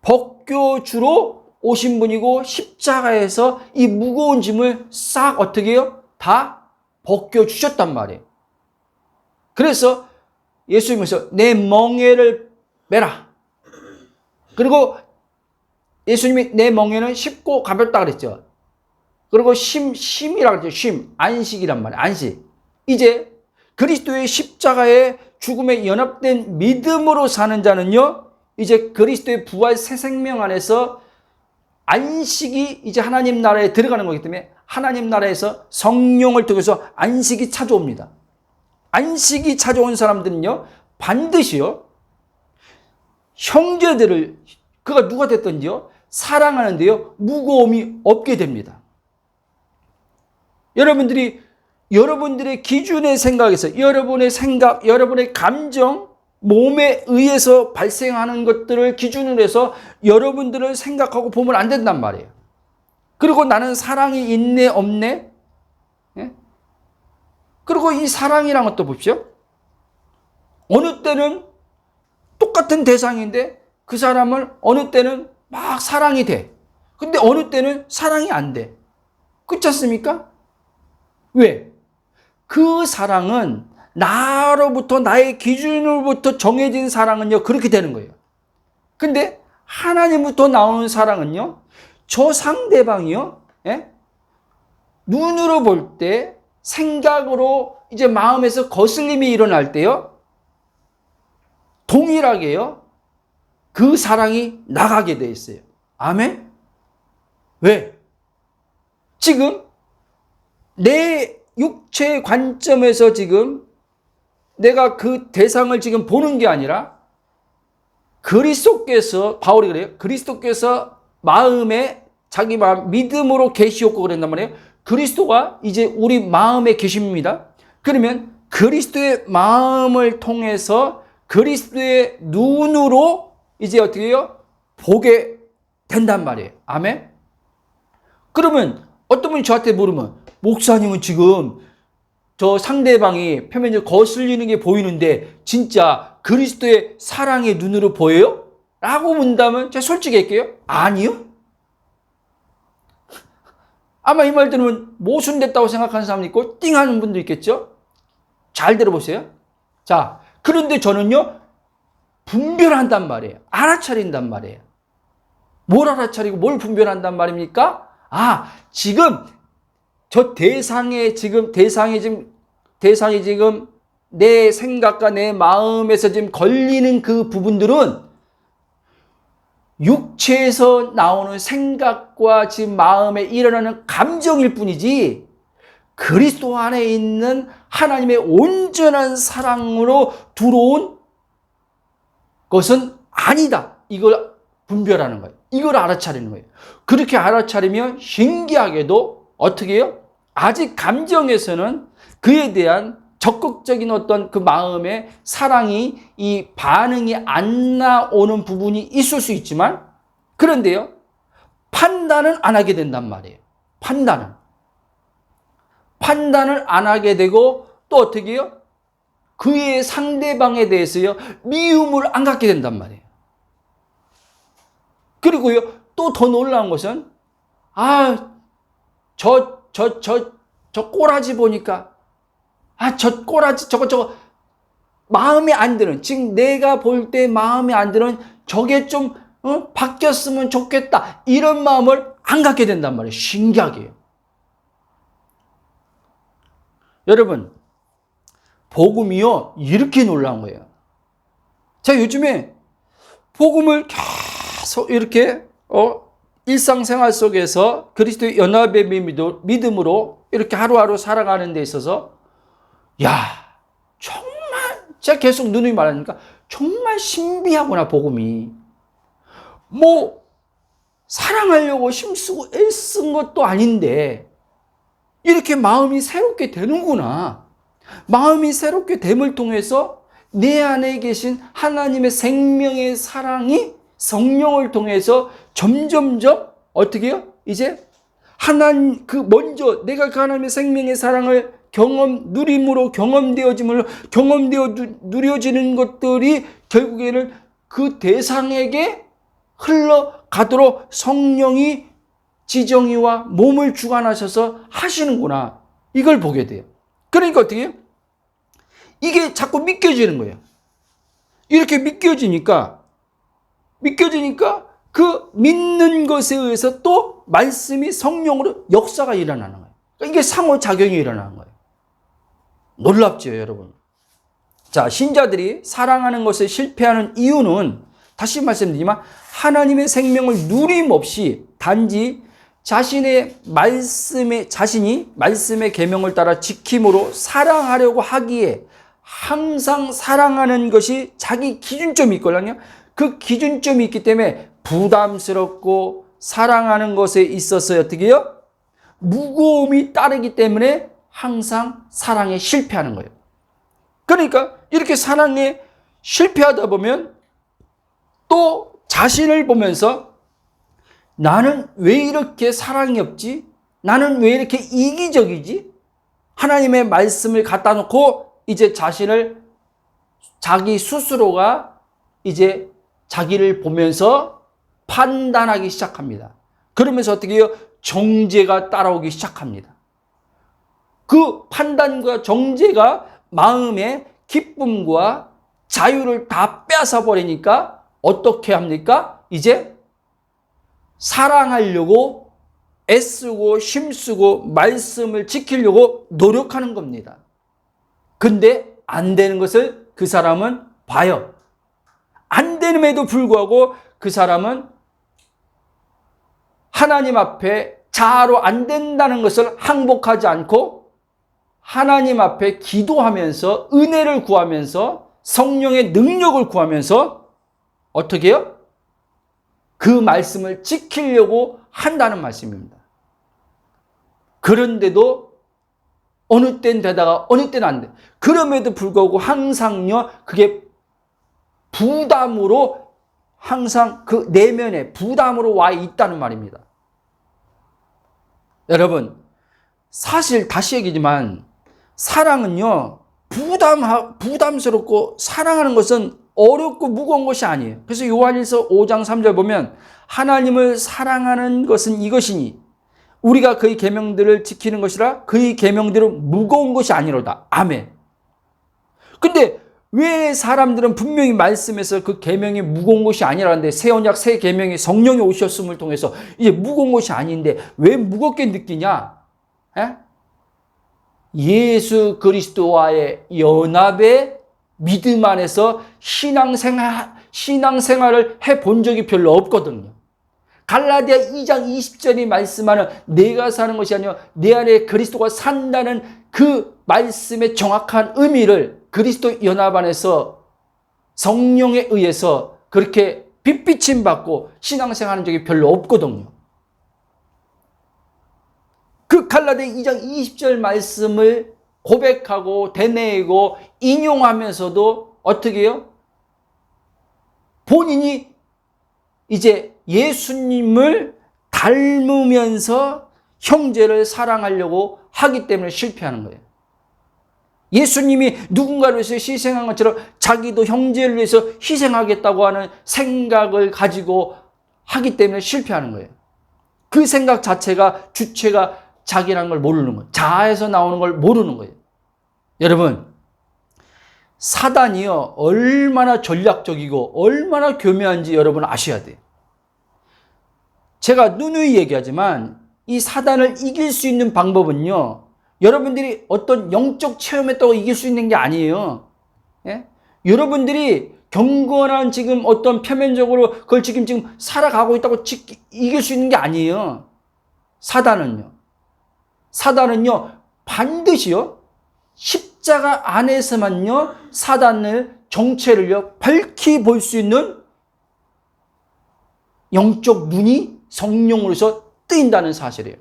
벗겨주러 오신 분이고 십자가에서 이 무거운 짐을 싹 어떻게 해요? 다 벗겨주셨단 말이에요. 그래서 예수님께서 내 멍에를 메라. 그리고 예수님이 내 멍에는 쉽고 가볍다 그랬죠. 그리고 쉼이라고 그랬죠. 쉼, 안식이란 말이에요. 안식. 이제 그리스도의 십자가의 죽음에 연합된 믿음으로 사는 자는요, 이제 그리스도의 부활 새 생명 안에서 안식이 이제 하나님 나라에 들어가는 거기 때문에 하나님 나라에서 성령을 통해서 안식이 찾아옵니다. 안식이 찾아온 사람들은요, 반드시요, 형제들을, 그가 누가 됐든지요, 사랑하는데요, 무거움이 없게 됩니다. 여러분들의 기준의 생각에서, 여러분의 생각, 여러분의 감정, 몸에 의해서 발생하는 것들을 기준으로 해서 여러분들을 생각하고 보면 안 된단 말이에요. 그리고 나는 사랑이 있네, 없네? 예? 그리고 이 사랑이란 것도 보십시오. 어느 때는 똑같은 대상인데 그 사람을 어느 때는 막 사랑이 돼. 근데 어느 때는 사랑이 안 돼. 그렇지 않습니까? 왜? 그 사랑은 나로부터, 나의 기준으로부터 정해진 사랑은요, 그렇게 되는 거예요. 근데 하나님부터 나오는 사랑은요, 저 상대방이요, 예? 눈으로 볼 때, 생각으로 이제 마음에서 거슬림이 일어날 때요, 동일하게요, 그 사랑이 나가게 돼 있어요. 아멘? 왜? 지금 내 육체의 관점에서 지금 내가 그 대상을 지금 보는 게 아니라 그리스도께서, 바울이 그래요. 그리스도께서 마음에 자기 마음 믿음으로 계시었고 그랬단 말이에요. 그리스도가 이제 우리 마음에 계십니다. 그러면 그리스도의 마음을 통해서 그리스도의 눈으로 이제 어떻게 해요? 보게 된단 말이에요. 아멘? 그러면 어떤 분이 저한테 물으면, 목사님은 지금 저 상대방이 표면적으로 거슬리는 게 보이는데 진짜 그리스도의 사랑의 눈으로 보여요? 라고 문다면 제가 솔직히 할게요. 아니요. 아마 이 말 들으면 모순됐다고 생각하는 사람도 있고 띵하는 분도 있겠죠? 잘 들어보세요. 자, 그런데 저는요, 분별한단 말이에요. 알아차린단 말이에요. 뭘 알아차리고 뭘 분별한단 말입니까? 아, 지금 저 대상이 지금 내 생각과 내 마음에서 지금 걸리는 그 부분들은 육체에서 나오는 생각과 지금 마음에 일어나는 감정일 뿐이지 그리스도 안에 있는 하나님의 온전한 사랑으로 들어온 것은 아니다. 이걸 분별하는 거예요. 이걸 알아차리는 거예요. 그렇게 알아차리면 신기하게도 어떻게 해요? 아직 감정에서는 그에 대한 적극적인 어떤 그 마음의 사랑이, 이 반응이 안 나오는 부분이 있을 수 있지만, 그런데요, 판단은 안 하게 된단 말이에요. 판단을 안 하게 되고, 또 어떻게 해요? 그의 상대방에 대해서요, 미움을 안 갖게 된단 말이에요. 그리고요, 또 더 놀라운 것은, 저 꼬라지 보니까, 저 꼬라지, 저거, 마음에 안 드는, 지금 내가 볼 때 마음에 안 드는, 저게 좀, 바뀌었으면 좋겠다. 이런 마음을 안 갖게 된단 말이에요. 신기하게요. 여러분, 복음이요, 이렇게 놀라운 거예요. 제가 요즘에 복음을 계속 이렇게, 일상생활 속에서 그리스도의 연합의 믿음으로 이렇게 하루하루 살아가는 데 있어서 야, 정말 제가 계속 누누이 말하니까 정말 신비하구나, 복음이. 뭐 사랑하려고 힘쓰고 애쓴 것도 아닌데 이렇게 마음이 새롭게 되는구나. 마음이 새롭게 됨을 통해서 내 안에 계신 하나님의 생명의 사랑이 성령을 통해서 점점점 어떻게 해요? 이제 하나님 먼저 내가 그 하나님의 생명의 사랑을 누림으로 누려지는 것들이 결국에는 그 대상에게 흘러가도록 성령이 지정이와 몸을 주관하셔서 하시는구나. 이걸 보게 돼요. 그러니까 어떻게 해요? 이게 자꾸 믿겨지는 거예요. 이렇게 믿겨지니까 그 믿는 것에 의해서 또 말씀이 성령으로 역사가 일어나는 거예요. 그러니까 이게 상호작용이 일어나는 거예요. 놀랍죠, 여러분. 자, 신자들이 사랑하는 것에 실패하는 이유는 다시 말씀드리지만 하나님의 생명을 누림 없이 단지 자신이 말씀의 계명을 따라 지킴으로 사랑하려고 하기에 항상 사랑하는 것이 자기 기준점이 있거든요. 그 기준점이 있기 때문에 부담스럽고 사랑하는 것에 있어서 어떻게 해요? 무거움이 따르기 때문에 항상 사랑에 실패하는 거예요. 그러니까 이렇게 사랑에 실패하다 보면 또 자신을 보면서 나는 왜 이렇게 사랑이 없지? 나는 왜 이렇게 이기적이지? 하나님의 말씀을 갖다 놓고 이제 자기 스스로가 이제 자기를 보면서 판단하기 시작합니다. 그러면서 어떻게 해요? 정죄가 따라오기 시작합니다. 그 판단과 정죄가 마음의 기쁨과 자유를 다 뺏어 버리니까 어떻게 합니까? 이제 사랑하려고 애쓰고 힘쓰고 말씀을 지키려고 노력하는 겁니다. 근데 안 되는 것을 그 사람은 봐요. 안 되는에도 불구하고 그 사람은 하나님 앞에 자아로 안 된다는 것을 항복하지 않고 하나님 앞에 기도하면서 은혜를 구하면서 성령의 능력을 구하면서 어떻게 해요? 그 말씀을 지키려고 한다는 말씀입니다. 그런데도 어느 때는 되다가 어느 때는 안 돼. 그럼에도 불구하고 항상요, 그게 부담으로 항상 그 내면에 부담으로 와 있다는 말입니다. 여러분, 사실 다시 얘기지만 사랑은요, 부담스럽고 사랑하는 것은 어렵고 무거운 것이 아니에요. 그래서 요한일서 5장 3절 보면 하나님을 사랑하는 것은 이것이니 우리가 그의 계명들을 지키는 것이라 그의 계명들은 무거운 것이 아니로다. 아멘. 근데 왜 사람들은 분명히 말씀에서 그 계명이 무거운 것이 아니라는데 새 언약 새 계명이 성령이 오셨음을 통해서 이제 무거운 것이 아닌데 왜 무겁게 느끼냐? 예수 그리스도와의 연합의 믿음 안에서 신앙생활을 해본 적이 별로 없거든요. 갈라디아 2장 20절이 말씀하는 내가 사는 것이 아니라 내 안에 그리스도가 산다는 그 말씀의 정확한 의미를 그리스도 연합 안에서 성령에 의해서 그렇게 빛비침 받고 신앙생활하는 적이 별로 없거든요. 그 갈라디아 2장 20절 말씀을 고백하고 되뇌이고 인용하면서도 어떻게 해요? 본인이 이제 예수님을 닮으면서 형제를 사랑하려고 하기 때문에 실패하는 거예요. 예수님이 누군가를 위해서 희생한 것처럼 자기도 형제를 위해서 희생하겠다고 하는 생각을 가지고 하기 때문에 실패하는 거예요. 그 생각 자체가 주체가 자기라는 걸 모르는 거예요. 자아에서 나오는 걸 모르는 거예요. 여러분, 사단이요, 얼마나 전략적이고 얼마나 교묘한지 여러분 아셔야 돼요. 제가 누누이 얘기하지만 이 사단을 이길 수 있는 방법은요, 여러분들이 어떤 영적 체험했다고 이길 수 있는 게 아니에요. 예? 여러분들이 경건한 지금 어떤 표면적으로 그걸 지금 살아가고 있다고 이길 수 있는 게 아니에요. 사단은요. 사단은요, 반드시요, 십자가 안에서만요, 사단의 정체를요, 밝히 볼 수 있는 영적 눈이 성령으로서 뜨인다는 사실이에요.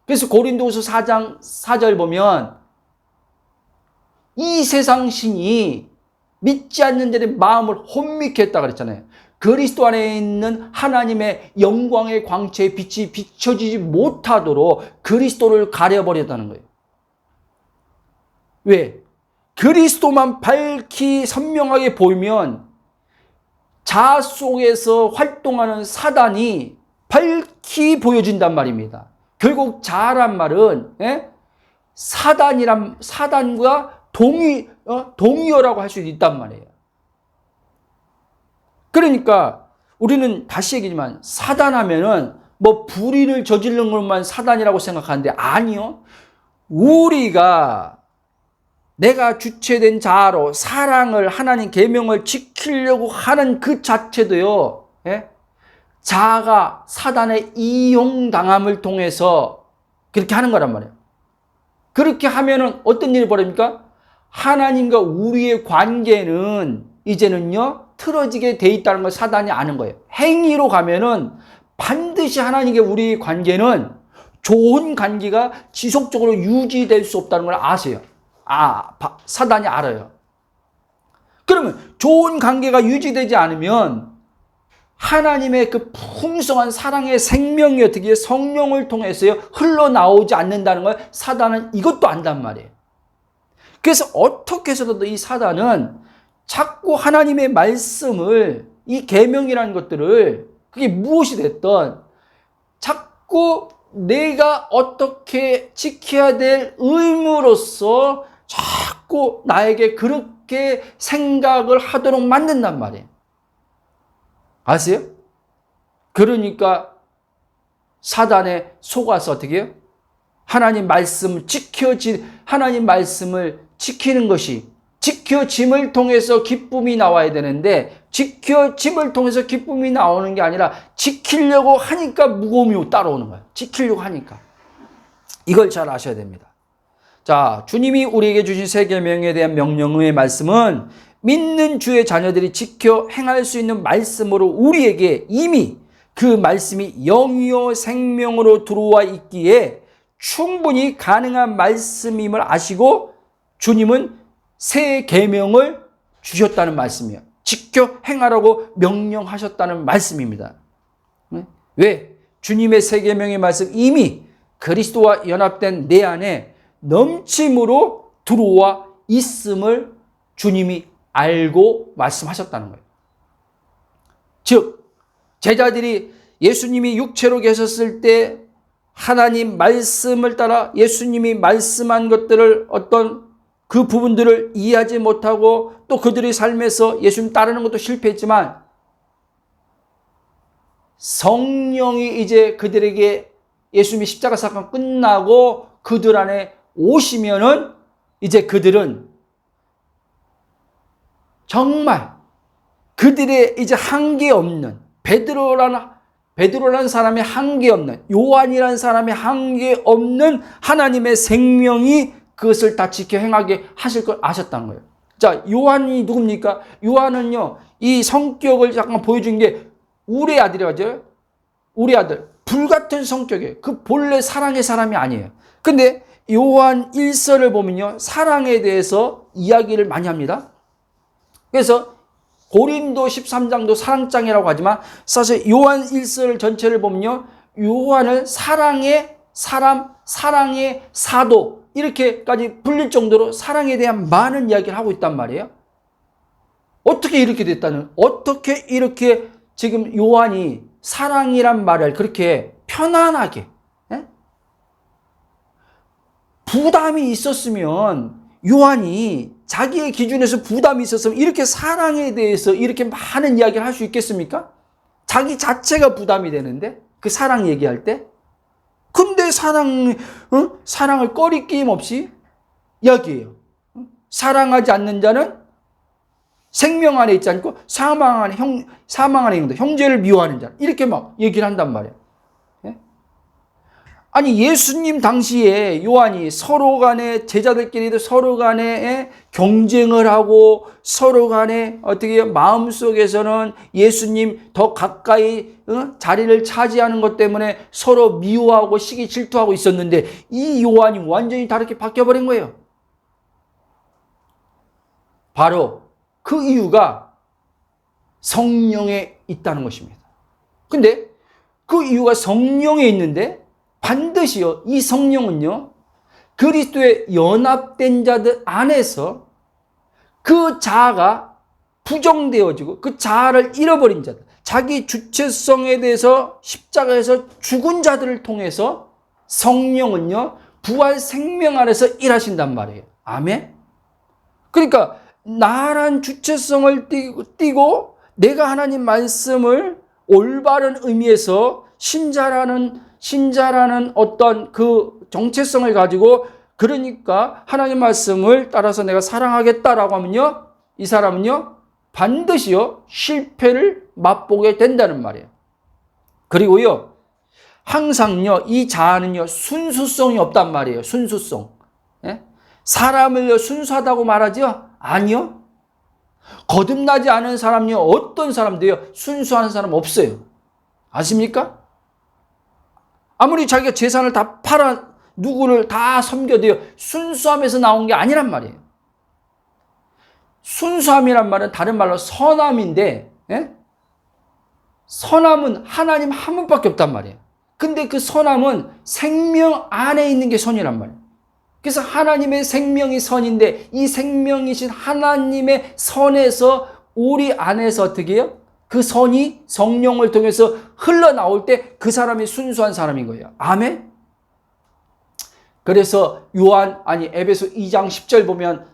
그래서 고린도후서 4장 4절 보면 이 세상 신이 믿지 않는 자들의 마음을 혼미케 했다 그랬잖아요. 그리스도 안에 있는 하나님의 영광의 광채의 빛이 비춰지지 못하도록 그리스도를 가려버렸다는 거예요. 왜? 그리스도만 밝히 선명하게 보이면 자아 속에서 활동하는 사단이 밝히 보여진단 말입니다. 결국 자아란 말은 사단과 동의어라고 할 수 있단 말이에요. 그러니까 우리는 다시 얘기지만 사단하면은 뭐 불의를 저지르는 것만 사단이라고 생각하는데 아니요. 우리가 내가 주체된 자아로 사랑을 하나님 계명을 지키려고 하는 그 자체도요. 자아가 사단의 이용당함을 통해서 그렇게 하는 거란 말이에요. 그렇게 하면은 어떤 일이 벌어집니까? 하나님과 우리의 관계는 이제는요 틀어지게 돼 있다는 걸 사단이 아는 거예요. 행위로 가면은 반드시 하나님과 우리의 관계는 좋은 관계가 지속적으로 유지될 수 없다는 걸 아세요. 사단이 알아요. 그러면 좋은 관계가 유지되지 않으면 하나님의 그 풍성한 사랑의 생명이 어떻게 성령을 통해서요 흘러나오지 않는다는 걸 사단은 이것도 안단 말이에요. 그래서 어떻게 해서도 이 사단은 자꾸 하나님의 말씀을 이 계명이라는 것들을 그게 무엇이 됐든 자꾸 내가 어떻게 지켜야 될 의무로서 자꾸 나에게 그렇게 생각을 하도록 만든단 말이에요. 아세요? 그러니까 사단에 속아서 어떻게 해요? 하나님 말씀을 지키는 것이 지켜짐을 통해서 기쁨이 나와야 되는데 지켜짐을 통해서 기쁨이 나오는 게 아니라 지키려고 하니까 무거움이 따라오는 거예요. 지키려고 하니까. 이걸 잘 아셔야 됩니다. 자, 주님이 우리에게 주신 세 계명에 대한 명령의 말씀은 믿는 주의 자녀들이 지켜 행할 수 있는 말씀으로 우리에게 이미 그 말씀이 영이요 생명으로 들어와 있기에 충분히 가능한 말씀임을 아시고 주님은 새 계명을 주셨다는 말씀이에요. 지켜 행하라고 명령하셨다는 말씀입니다. 왜? 주님의 새 계명의 말씀 이미 그리스도와 연합된 내 안에 넘침으로 들어와 있음을 주님이 알고 말씀하셨다는 거예요. 즉 제자들이 예수님이 육체로 계셨을 때 하나님 말씀을 따라 예수님이 말씀한 것들을 어떤 그 부분들을 이해하지 못하고 또 그들의 삶에서 예수님 따르는 것도 실패했지만 성령이 이제 그들에게 예수님이 십자가 사건 끝나고 그들 안에 오시면은 이제 그들은 정말 그들의 이제 한계 없는 베드로라는 사람의 한계 없는 요한이라는 사람의 한계 없는 하나님의 생명이 그것을 다 지켜 행하게 하실 걸 아셨다는 거예요. 자, 요한이 누굽니까? 요한은요, 이 성격을 잠깐 보여준 게 우리 아들이죠. 우리 아들. 불같은 성격이에요. 그 본래 사랑의 사람이 아니에요. 근데 요한 1서를 보면요, 사랑에 대해서 이야기를 많이 합니다. 그래서 고린도 13장도 사랑장이라고 하지만 사실 요한 1서를 전체를 보면요, 요한을 사랑의 사람, 사랑의 사도 이렇게까지 불릴 정도로 사랑에 대한 많은 이야기를 하고 있단 말이에요. 어떻게 이렇게 지금 요한이 사랑이란 말을 그렇게 편안하게 부담이 있었으면 요한이 자기의 기준에서 부담이 있었으면 이렇게 사랑에 대해서 이렇게 많은 이야기를 할 수 있겠습니까? 자기 자체가 부담이 되는데 그 사랑 얘기할 때 근데 사랑을 꺼리낌 없이 이야기해요. 사랑하지 않는 자는 생명 안에 있지 않고 사망 안에 있는데 형제를 미워하는 자 이렇게 막 얘기를 한단 말이에요. 아니 예수님 당시에 요한이 서로 간에 제자들끼리도 서로 간에 경쟁을 하고 서로 간에 어떻게 마음속에서는 예수님 더 가까이 자리를 차지하는 것 때문에 서로 미워하고 시기 질투하고 있었는데 이 요한이 완전히 다르게 바뀌어버린 거예요. 바로 그 이유가 성령에 있다는 것입니다. 근데 그 이유가 성령에 있는데 반드시요, 이 성령은요, 그리스도의 연합된 자들 안에서 그 자아가 부정되어지고 그 자아를 잃어버린 자들, 자기 주체성에 대해서 십자가에서 죽은 자들을 통해서 성령은요, 부활 생명 안에서 일하신단 말이에요. 아멘? 그러니까 나란 주체성을 띠고 내가 하나님 말씀을 올바른 의미에서 신자라는 어떤 그 정체성을 가지고 그러니까 하나님 말씀을 따라서 내가 사랑하겠다라고 하면요, 이 사람은요 반드시요 실패를 맛보게 된다는 말이에요. 그리고요 항상요 이 자아는요 순수성이 없단 말이에요. 순수성. 예? 사람을요 순수하다고 말하죠? 아니요. 거듭나지 않은 사람요 어떤 사람도요 순수한 사람 없어요. 아십니까? 아무리 자기가 재산을 다 팔아 누구를 다 섬겨도요 순수함에서 나온 게 아니란 말이에요. 순수함이란 말은 다른 말로 선함인데, 예? 선함은 하나님 한 분밖에 없단 말이에요. 근데 그 선함은 생명 안에 있는 게 선이란 말이에요. 그래서 하나님의 생명이 선인데 이 생명이신 하나님의 선에서 우리 안에서 어떻게 해요? 그 선이 성령을 통해서 흘러나올 때 그 사람이 순수한 사람인 거예요. 아멘? 그래서 에베소 2장 10절 보면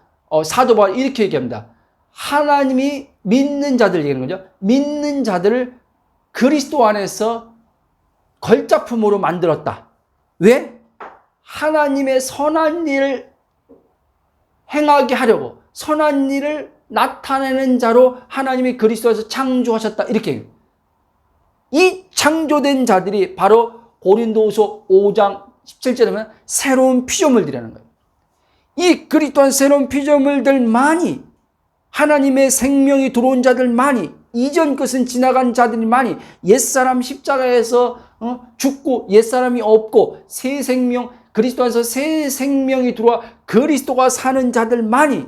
사도 바울이 이렇게 얘기합니다. 하나님이 믿는 자들 얘기하는 거죠. 믿는 자들을 그리스도 안에서 걸작품으로 만들었다. 왜? 하나님의 선한 일을 행하게 하려고 선한 일을 나타내는 자로 하나님이 그리스도에서 창조하셨다. 이렇게 해요. 이 창조된 자들이 바로 고린도후서 5장 17절에 보면 새로운 피조물들이라는 거예요. 이 그리스도한 새로운 피조물들만이 하나님의 생명이 들어온 자들만이 이전 것은 지나간 자들만이 옛사람 십자가에서 죽고 옛사람이 없고 새 생명 그리스도 안에서 새 생명이 들어와 그리스도가 사는 자들만이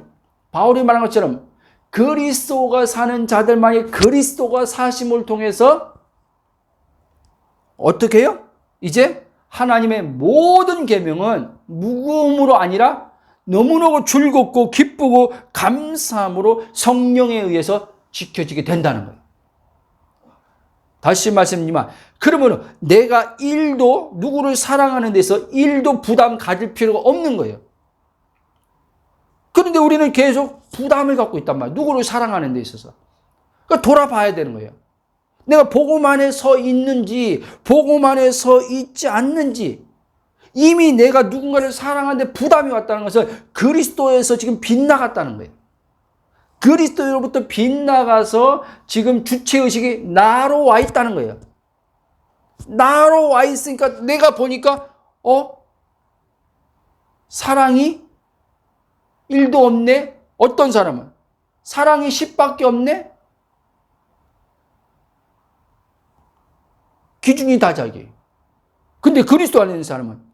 바울이 말한 것처럼 그리스도가 사는 자들만이 그리스도가 사심을 통해서 어떻게 해요? 이제 하나님의 모든 계명은 무거움으로 아니라 너무너무 즐겁고 기쁘고 감사함으로 성령에 의해서 지켜지게 된다는 거예요. 다시 말씀드리지만 그러면 내가 누구를 사랑하는 데서 부담 가질 필요가 없는 거예요. 그런데 우리는 계속 부담을 갖고 있단 말이에요. 누구를 사랑하는 데 있어서. 그러니까 돌아봐야 되는 거예요. 내가 복음 안에 서 있는지 복음 안에 서 있지 않는지 이미 내가 누군가를 사랑하는데 부담이 왔다는 것은 그리스도에서 지금 빗나갔다는 거예요. 그리스도로부터 빗나가서 지금 주체의식이 나로 와 있다는 거예요. 나로 와 있으니까 내가 보니까 사랑이 1도 없네. 어떤 사람은 사랑이 10밖에 없네. 기준이 다 자기예요. 근데 그리스도 안에 있는 사람은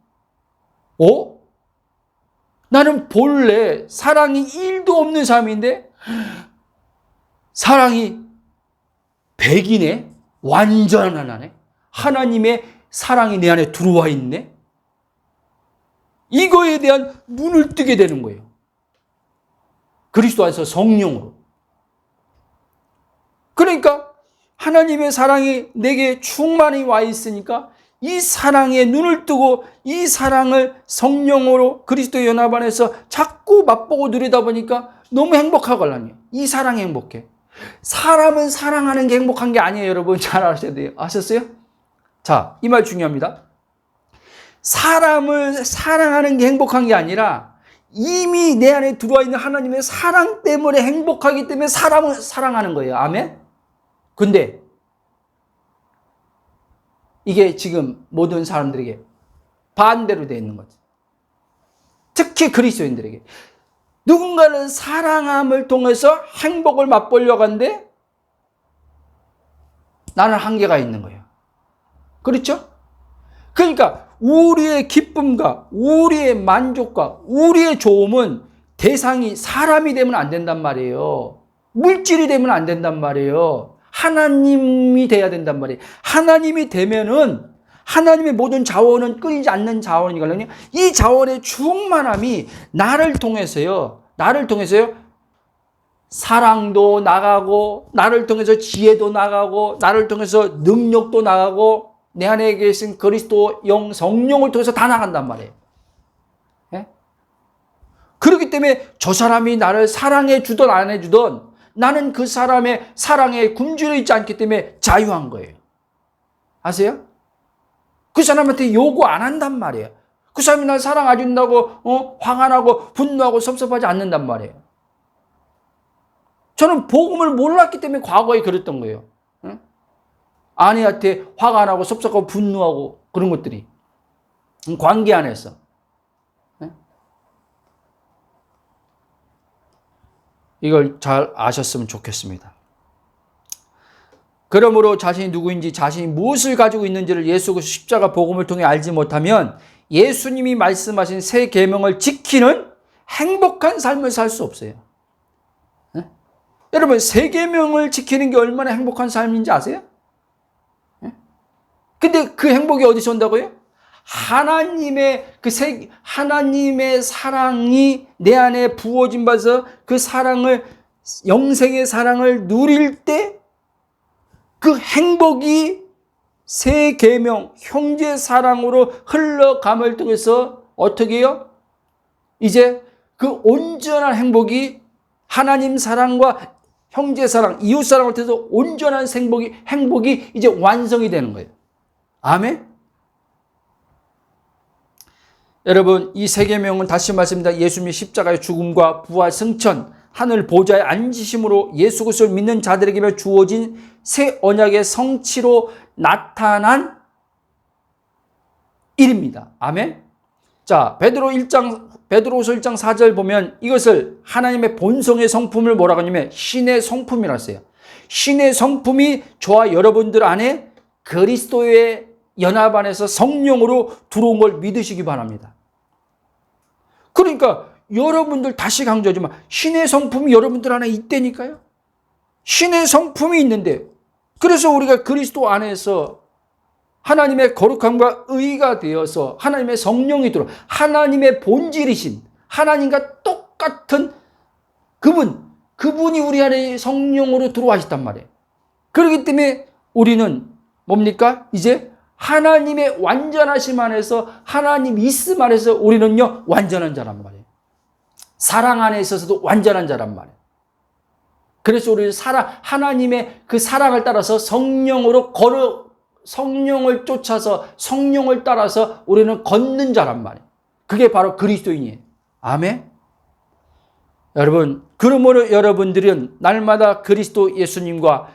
나는 본래 사랑이 1도 없는 사람인데 사랑이 100이네. 완전 하나네. 하나님의 사랑이 내 안에 들어와 있네. 이거에 대한 눈을 뜨게 되는 거예요. 그리스도 안에서 성령으로. 그러니까 하나님의 사랑이 내게 충만히 와 있으니까 이 사랑에 눈을 뜨고 이 사랑을 성령으로 그리스도의 연합 안에서 자꾸 맛보고 누리다 보니까 너무 행복하거든요. 이 사랑이 행복해. 사람은 사랑하는 게 행복한 게 아니에요. 여러분 잘 아셔야 돼요. 아셨어요? 자, 이 말 중요합니다. 사람을 사랑하는 게 행복한 게 아니라 이미 내 안에 들어와 있는 하나님의 사랑 때문에 행복하기 때문에 사람을 사랑하는 거예요. 아멘? 근데 이게 지금 모든 사람들에게 반대로 되어 있는 거죠. 특히 그리스도인들에게. 누군가는 사랑함을 통해서 행복을 맛보려고 하는데 나는 한계가 있는 거예요. 그렇죠? 그러니까 우리의 기쁨과 우리의 만족과 우리의 좋음은 대상이 사람이 되면 안 된단 말이에요. 물질이 되면 안 된단 말이에요. 하나님이 돼야 된단 말이에요. 하나님이 되면은 하나님의 모든 자원은 끊이지 않는 자원이거든요. 이 자원의 충만함이 나를 통해서요. 사랑도 나가고, 나를 통해서 지혜도 나가고, 나를 통해서 능력도 나가고, 내 안에 계신 그리스도 영 성령을 통해서 다 나간단 말이에요. 예? 그렇기 때문에 저 사람이 나를 사랑해 주든 안 해주든 나는 그 사람의 사랑에 굶주려 있지 않기 때문에 자유한 거예요. 아세요? 그 사람한테 요구 안 한단 말이에요. 그 사람이 날 사랑 안 준다고 화가 나고 분노하고 섭섭하지 않는단 말이에요. 저는 복음을 몰랐기 때문에 과거에 그랬던 거예요. 응? 아내한테 화가 나고 섭섭하고 분노하고 그런 것들이 관계 안에서. 응? 이걸 잘 아셨으면 좋겠습니다. 그러므로 자신이 누구인지, 자신이 무엇을 가지고 있는지를 예수 그리스도 십자가 복음을 통해 알지 못하면 예수님이 말씀하신 새 계명을 지키는 행복한 삶을 살 수 없어요. 네? 여러분, 새 계명을 지키는 게 얼마나 행복한 삶인지 아세요? 네? 근데 그 행복이 어디서 온다고요? 하나님의 사랑이 내 안에 부어진 바서 그 사랑을, 영생의 사랑을 누릴 때 그 행복이 새 계명, 형제 사랑으로 흘러감을 통해서 어떻게 해요? 이제 그 온전한 행복이 하나님 사랑과 형제 사랑, 이웃 사랑을 통해서 온전한 행복이 이제 완성이 되는 거예요. 아멘? 여러분, 이 새 계명은 다시 말씀드립니다. 예수님의 십자가의 죽음과 부활, 승천, 하늘 보좌에 앉으심으로 예수 그리스도를 믿는 자들에게 주어진 새 언약의 성취로 나타난 일입니다. 아멘. 자, 베드로후서 1장 4절 보면 이것을 하나님의 본성의 성품을 뭐라고 하냐면 신의 성품이라고 했어요. 신의 성품이 저와 여러분들 안에 그리스도의 연합 안에서 성령으로 들어온 걸 믿으시기 바랍니다. 그러니까 여러분들 다시 강조하지만 신의 성품이 여러분들 안에 있다니까요. 신의 성품이 있는데 그래서 우리가 그리스도 안에서 하나님의 거룩함과 의가 되어서 하나님의 성령이 들어 하나님의 본질이신 하나님과 똑같은 그분이 우리 안에 성령으로 들어와있단 말이에요. 그렇기 때문에 우리는 뭡니까? 이제 하나님의 완전하심 안에서 하나님 있음 안에서 우리는요 완전한 자란 말이에요. 사랑 안에 있어서도 완전한 자란 말이에요. 그래서 우리 하나님의 그 사랑을 따라서 성령을 쫓아서 성령을 따라서 우리는 걷는 자란 말이에요. 그게 바로 그리스도인이에요. 아멘. 여러분, 그러므로 여러분들은 날마다 그리스도 예수님과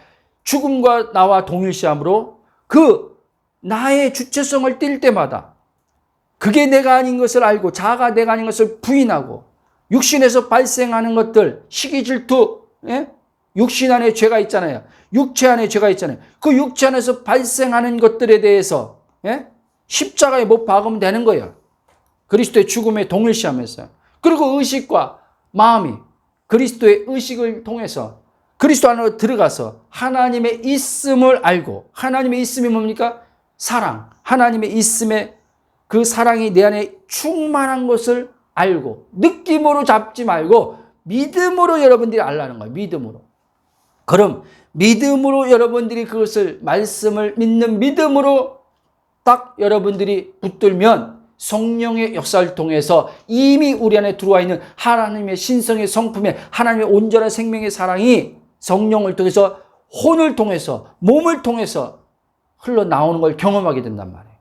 죽음과 나와 동일시함으로 그 나의 주체성을 띌 때마다 그게 내가 아닌 것을 알고 자아가 내가 아닌 것을 부인하고 육신에서 발생하는 것들, 시기 질투, 예? 육신 안에 죄가 있잖아요. 육체 안에 죄가 있잖아요. 그 육체 안에서 발생하는 것들에 대해서 예? 십자가에 못 박으면 되는 거예요. 그리스도의 죽음에 동일시하면서. 그리고 의식과 마음이 그리스도의 의식을 통해서 그리스도 안으로 들어가서 하나님의 있음을 알고 하나님의 있음이 뭡니까? 사랑. 하나님의 있음에 그 사랑이 내 안에 충만한 것을 알고 느낌으로 잡지 말고 믿음으로 여러분들이 알라는 거예요. 믿음으로. 그럼 믿음으로 여러분들이 그것을 말씀을 믿는 믿음으로 딱 여러분들이 붙들면 성령의 역사를 통해서 이미 우리 안에 들어와 있는 하나님의 신성의 성품에 하나님의 온전한 생명의 사랑이 성령을 통해서 혼을 통해서 몸을 통해서 흘러나오는 걸 경험하게 된단 말이에요.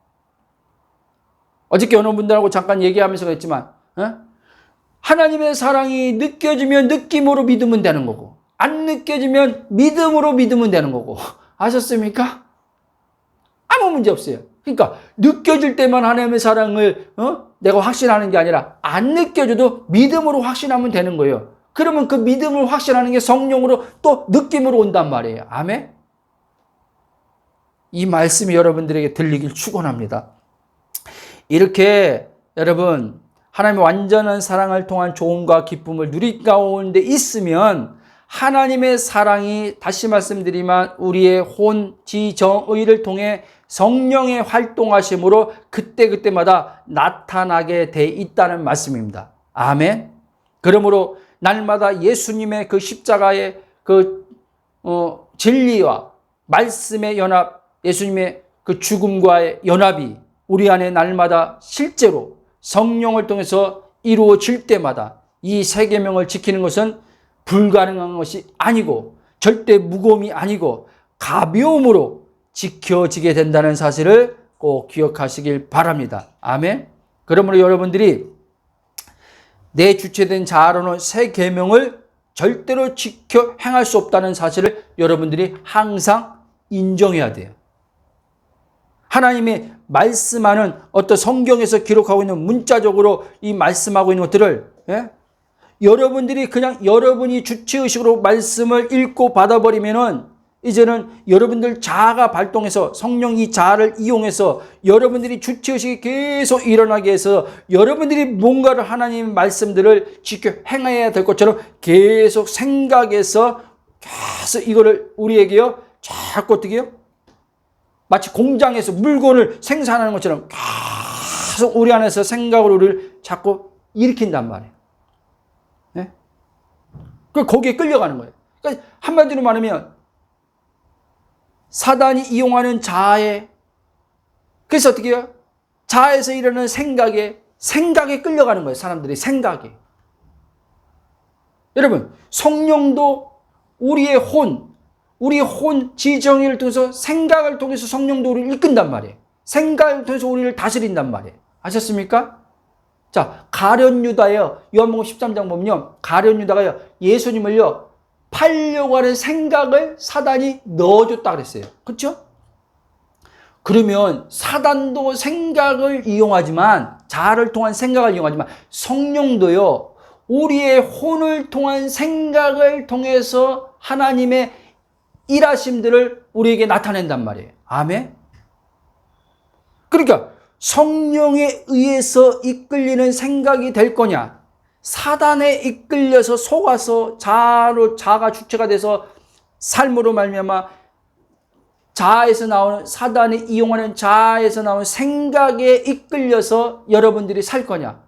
어저께 어느 분들하고 잠깐 얘기하면서 그랬지만 하나님의 사랑이 느껴지면 느낌으로 믿으면 되는 거고 안 느껴지면 믿음으로 믿으면 되는 거고 아셨습니까? 아무 문제 없어요. 그러니까 느껴질 때만 하나님의 사랑을 내가 확신하는 게 아니라 안 느껴져도 믿음으로 확신하면 되는 거예요. 그러면 그 믿음을 확신하는 게 성령으로 또 느낌으로 온단 말이에요. 아멘? 이 말씀이 여러분들에게 들리길 축원합니다. 이렇게 여러분 하나님의 완전한 사랑을 통한 조언과 기쁨을 누릴 가운데 있으면 하나님의 사랑이 다시 말씀드리면 우리의 혼, 지, 정, 의를 통해 성령의 활동하심으로 그때그때마다 나타나게 돼 있다는 말씀입니다. 아멘. 그러므로 날마다 예수님의 그 십자가의 그 진리와 말씀의 연합, 예수님의 그 죽음과의 연합이 우리 안에 날마다 실제로 성령을 통해서 이루어질 때마다 이 세 계명을 지키는 것은 불가능한 것이 아니고 절대 무거움이 아니고 가벼움으로 지켜지게 된다는 사실을 꼭 기억하시길 바랍니다. 아멘. 그러므로 여러분들이 내 주체된 자아로는 세 계명을 절대로 지켜 행할 수 없다는 사실을 여러분들이 항상 인정해야 돼요. 하나님의 말씀하는 어떤 성경에서 기록하고 있는 문자적으로 이 말씀하고 있는 것들을 여러분들이 그냥 여러분이 주체의식으로 말씀을 읽고 받아버리면은 이제는 여러분들 자아가 발동해서 성령 이 자아를 이용해서 여러분들이 주체의식이 계속 일어나게 해서 여러분들이 뭔가를 하나님의 말씀들을 지켜 행해야 될 것처럼 계속 생각해서 계속 이거를 우리에게요 자꾸 어떻게 해요? 마치 공장에서 물건을 생산하는 것처럼 계속 우리 안에서 생각으로 우리를 자꾸 일으킨단 말이에요. 네? 거기에 끌려가는 거예요. 그러니까 한마디로 말하면 사단이 이용하는 자아에 그래서 어떻게 해요? 자아에서 일어나는 생각에 끌려가는 거예요. 사람들이 생각에. 여러분 성령도 우리의 혼, 지정의를 통해서 생각을 통해서 성령도 우리를 이끈단 말이에요. 생각을 통해서 우리를 다스린단 말이에요. 아셨습니까? 자, 가룟 유다예요. 요한복음 13장 보면요. 가룟 유다가요. 예수님을요. 팔려고 하는 생각을 사단이 넣어줬다 그랬어요. 그렇죠? 그러면 사단도 생각을 이용하지만 자아를 통한 생각을 이용하지만 성령도요. 우리의 혼을 통한 생각을 통해서 하나님의 일하심들을 우리에게 나타낸단 말이에요. 아멘. 그러니까 성령에 의해서 이끌리는 생각이 될 거냐, 사단에 이끌려서 속아서 자아가 주체가 돼서 삶으로 말미암아 자아에서 나오는 사단이 이용하는 자아에서 나오는 생각에 이끌려서 여러분들이 살 거냐,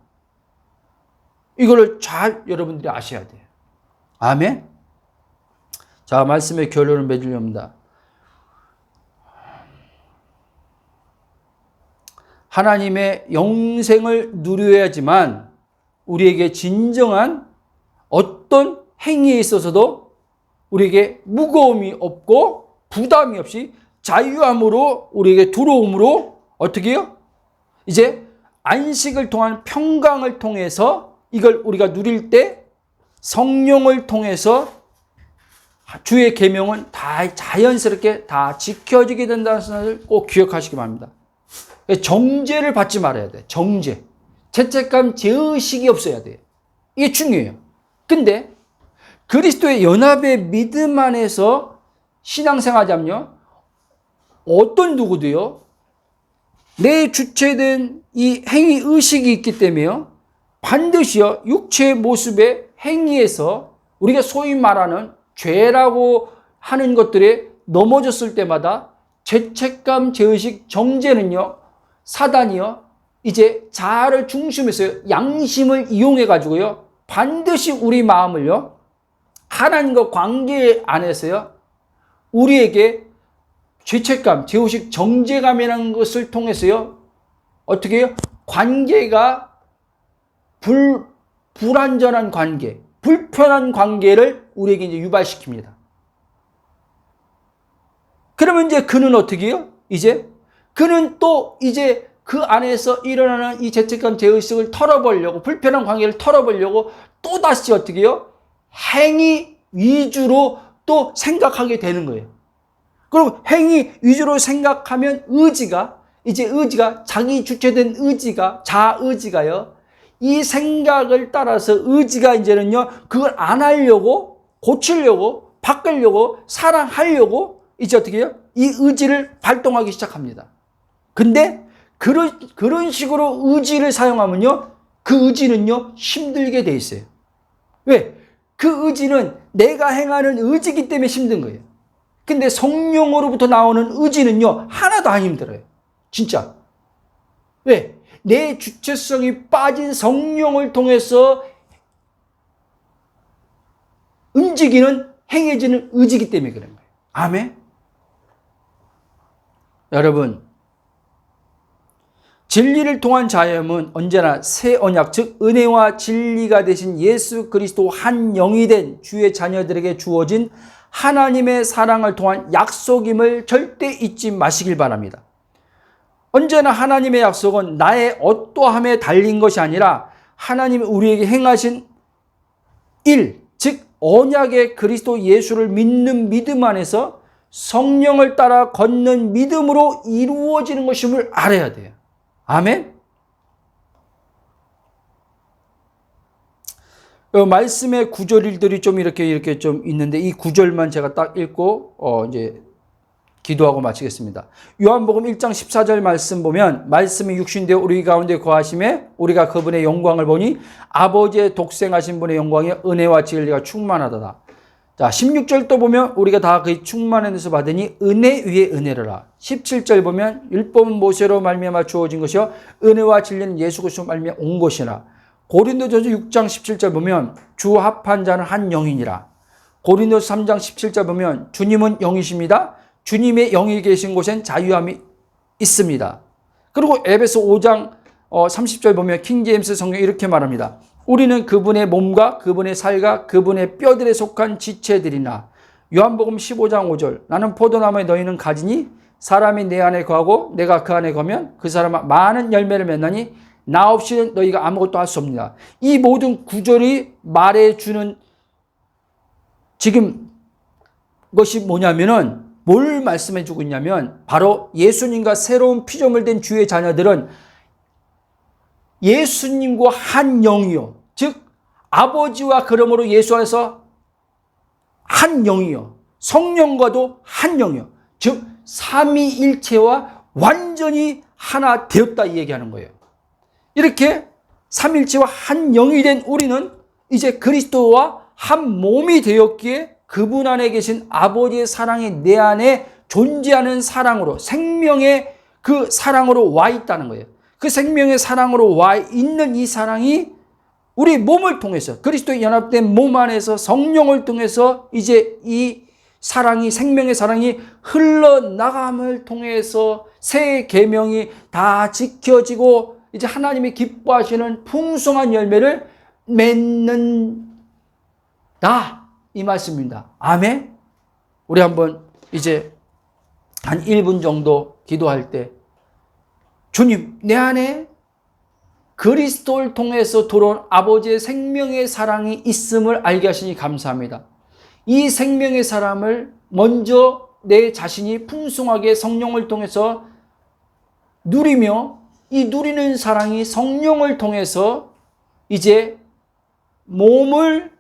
이거를 잘 여러분들이 아셔야 돼요. 아멘. 자, 말씀의 결론을 맺으렵니다. 하나님의 영생을 누려야지만 우리에게 진정한 어떤 행위에 있어서도 우리에게 무거움이 없고 부담이 없이 자유함으로 우리에게 들어옴으로 어떻게 해요? 이제 안식을 통한 평강을 통해서 이걸 우리가 누릴 때 성령을 통해서 주의 계명은 다 자연스럽게 다 지켜지게 된다는 것을 꼭 기억하시기 바랍니다. 정죄를 받지 말아야 돼. 정죄. 죄책감, 죄의식이 없어야 돼요. 이게 중요해요. 근데 그리스도의 연합의 믿음 안에서 신앙생활하자면요. 어떤 누구도요. 내 주체된 이 행위 의식이 있기 때문에요. 반드시요. 육체의 모습의 행위에서 우리가 소위 말하는 죄라고 하는 것들에 넘어졌을 때마다 죄책감, 죄의식, 정죄는요. 사단이요. 이제 자아를 중심에서 양심을 이용해 가지고요. 반드시 우리 마음을요. 하나님과 관계 안에서요. 우리에게 죄책감, 죄의식, 정죄감이라는 것을 통해서요. 어떻게 해요? 관계가 불완전한 관계, 불편한 관계를 우리에게 이제 유발시킵니다. 그러면 이제 그는 어떻게 해요? 그는 또 이제 그 안에서 일어나는 이 죄책감, 죄의식을 털어보려고, 불편한 관계를 털어보려고 또다시 어떻게 해요? 행위 위주로 또 생각하게 되는 거예요. 그리고 행위 위주로 생각하면 의지가 이제 의지가, 자기 주체된 의지가, 자의지가요, 이 생각을 따라서 의지가 이제는요, 그걸 안 하려고, 고치려고, 바꾸려고, 사랑하려고, 이제 어떻게 해요? 이 의지를 발동하기 시작합니다. 근데 그런 식으로 의지를 사용하면요, 그 의지는요, 힘들게 돼 있어요. 왜? 그 의지는 내가 행하는 의지이기 때문에 힘든 거예요. 근데 성령으로부터 나오는 의지는요, 하나도 안 힘들어요. 진짜. 왜? 내 주체성이 빠진 성령을 통해서 움직이는, 행해지는 의지이기 때문에 그런 거예요. 아멘? 여러분, 진리를 통한 자유함은 언제나 새 언약, 즉 은혜와 진리가 되신 예수 그리스도 한 영이 된 주의 자녀들에게 주어진 하나님의 사랑을 통한 약속임을 절대 잊지 마시길 바랍니다. 언제나 하나님의 약속은 나의 어떠함에 달린 것이 아니라 하나님이 우리에게 행하신 일, 즉 언약의 그리스도 예수를 믿는 믿음 안에서 성령을 따라 걷는 믿음으로 이루어지는 것임을 알아야 돼요. 아멘? 말씀의 구절들이 좀 이렇게 좀 있는데 이 구절만 제가 딱 읽고 이제 기도하고 마치겠습니다. 요한복음 1장 14절 말씀 보면 말씀이 육신되어 우리 가운데 거하심에 우리가 그분의 영광을 보니 아버지의 독생하신 분의 영광에 은혜와 진리가 충만하도다. 자, 16절 또 보면 우리가 다 그의 충만한 데서 받으니 은혜 위에 은혜로라. 17절 보면 율법은 모세로 말미암아 주어진 것이요 은혜와 진리는 예수 그리스도로 말미암아 온 것이라. 고린도전서 6장 17절 보면 주 합한 자는 한 영이니라. 고린도서 3장 17절 보면 주님은 영이십니다. 주님의 영이 계신 곳엔 자유함이 있습니다. 그리고 에베소 5장 30절 보면 킹제임스 성경이 이렇게 말합니다. 우리는 그분의 몸과 그분의 살과 그분의 뼈들에 속한 지체들이나. 요한복음 15장 5절 나는 포도나무에 너희는 가지니 사람이 내 안에 거하고 내가 그 안에 거면 그 사람은 많은 열매를 맺나니 나 없이는 너희가 아무것도 할 수 없느니라. 이 모든 구절이 말해주는 지금 것이 뭐냐면은 뭘 말씀해 주고 있냐면 바로 예수님과 새로운 피조물 된 주의 자녀들은 예수님과 한 영이요. 즉 아버지와 그러므로 예수 안에서 한 영이요. 성령과도 한 영이요. 즉 삼위일체와 완전히 하나 되었다 이 얘기하는 거예요. 이렇게 삼일체와 한 영이 된 우리는 이제 그리스도와 한 몸이 되었기에 그분 안에 계신 아버지의 사랑이 내 안에 존재하는 사랑으로 생명의 그 사랑으로 와 있다는 거예요. 그 생명의 사랑으로 와 있는 이 사랑이 우리 몸을 통해서 그리스도의 연합된 몸 안에서 성령을 통해서 이제 이 사랑이 생명의 사랑이 흘러나감을 통해서 새 계명이 다 지켜지고 이제 하나님이 기뻐하시는 풍성한 열매를 맺는다 이 말씀입니다. 아멘. 우리 한번 이제 한 1분 정도 기도할 때 주님 내 안에 그리스도를 통해서 들어온 아버지의 생명의 사랑이 있음을 알게 하시니 감사합니다. 이 생명의 사랑을 먼저 내 자신이 풍성하게 성령을 통해서 누리며 이 누리는 사랑이 성령을 통해서 이제 몸을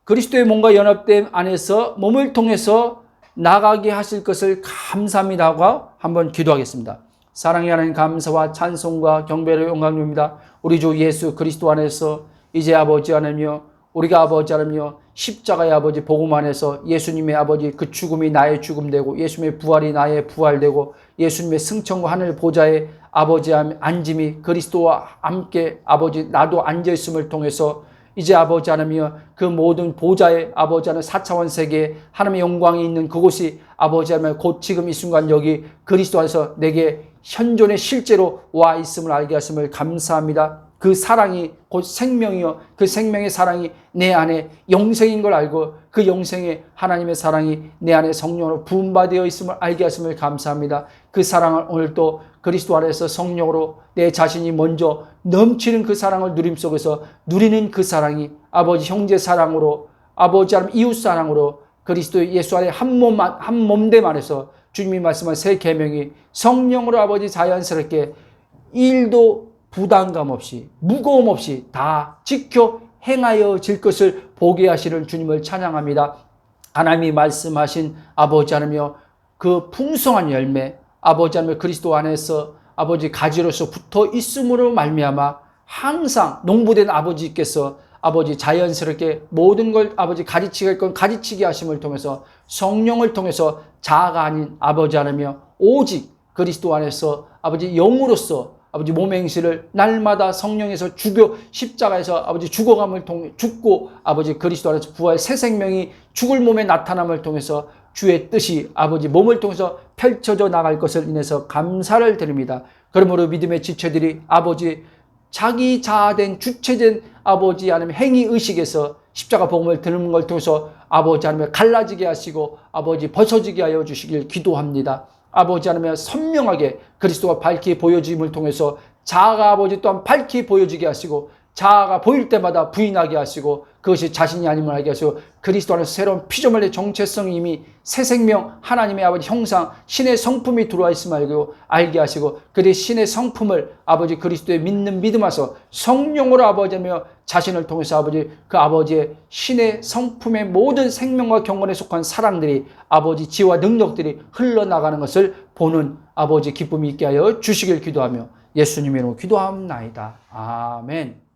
그리스도의 몸과 연합됨 안에서 몸을 통해서 나가게 하실 것을 감사합니다 하고 한번 기도하겠습니다. 사랑의 하나님 감사와 찬송과 경배를 영광입니다. 우리 주 예수 그리스도 안에서 이제 아버지 하나님이여 우리가 아버지 하나님이여 십자가의 아버지 복음 안에서 예수님의 아버지 그 죽음이 나의 죽음 되고 예수님의 부활이 나의 부활 되고 예수님의 승천과 하늘 보좌에 아버지 앉음이 그리스도와 함께 아버지 나도 앉아있음을 통해서 이제 아버지 하나님이여 그 모든 보좌에 아버지 하나님 4차원 세계에 하나님의 영광이 있는 그곳이 아버지 하나님 곧 지금 이 순간 여기 그리스도 안에서 내게 현존의 실제로 와 있음을 알게 하심을 감사합니다. 그 사랑이 곧 생명이요 그 생명의 사랑이 내 안에 영생인 걸 알고 그 영생의 하나님의 사랑이 내 안에 성령으로 부음받아 있음을 알게 하심을 감사합니다. 그 사랑을 오늘 또 그리스도 안에서 성령으로 내 자신이 먼저 넘치는 그 사랑을 누림 속에서 누리는 그 사랑이 아버지 형제 사랑으로 아버지 하나님 이웃 사랑으로 그리스도 예수 안에 한 몸됨 안에서 주님이 말씀한 새 계명이 성령으로 아버지 자연스럽게 일도 부담감 없이 무거움 없이 다 지켜 행하여질 것을 보게 하시는 주님을 찬양합니다. 하나님이 말씀하신 아버지 하나며 그 풍성한 열매 아버지 하나며 그리스도 안에서 아버지 가지로서 붙어 있음으로 말미암아 항상 농부된 아버지께서 아버지 자연스럽게 모든 걸 아버지 가르치게 할 건 가르치게 하심을 통해서 성령을 통해서 자아가 아닌 아버지 하나며 오직 그리스도 안에서 아버지 영으로서 아버지 몸의 행실을 날마다 성령에서 죽여 십자가에서 아버지 죽어감을 통해 죽고 아버지 그리스도 안에서 부활 새 생명이 죽을 몸에 나타남을 통해서 주의 뜻이 아버지 몸을 통해서 펼쳐져 나갈 것을 인해서 감사를 드립니다. 그러므로 믿음의 지체들이 아버지 자기 자아된 주체된 아버지 아니면 행위 의식에서 십자가 복음을 듣는 걸 통해서 아버지 아니면 갈라지게 하시고 아버지 벗어지게 하여 주시길 기도합니다. 아버지 하나님 선명하게 그리스도가 밝히 보여짐을 통해서 자아가 아버지 또한 밝히 보여지게 하시고 자아가 보일 때마다 부인하게 하시고 그것이 자신이 아님을 알게 하시고 그리스도 안에서 새로운 피조물의 정체성이 이미 새 생명 하나님의 아버지 형상 신의 성품이 들어와 있음을 알게 하시고 그들의 신의 성품을 아버지 그리스도의 믿는 믿음에서 성령으로 아버지며 자신을 통해서 아버지 그 아버지의 신의 성품의 모든 생명과 경건에 속한 사랑들이 아버지 지혜와 능력들이 흘러나가는 것을 보는 아버지 기쁨이 있게 하여 주시길 기도하며 예수님의 이름으로 기도합나이다. 아멘.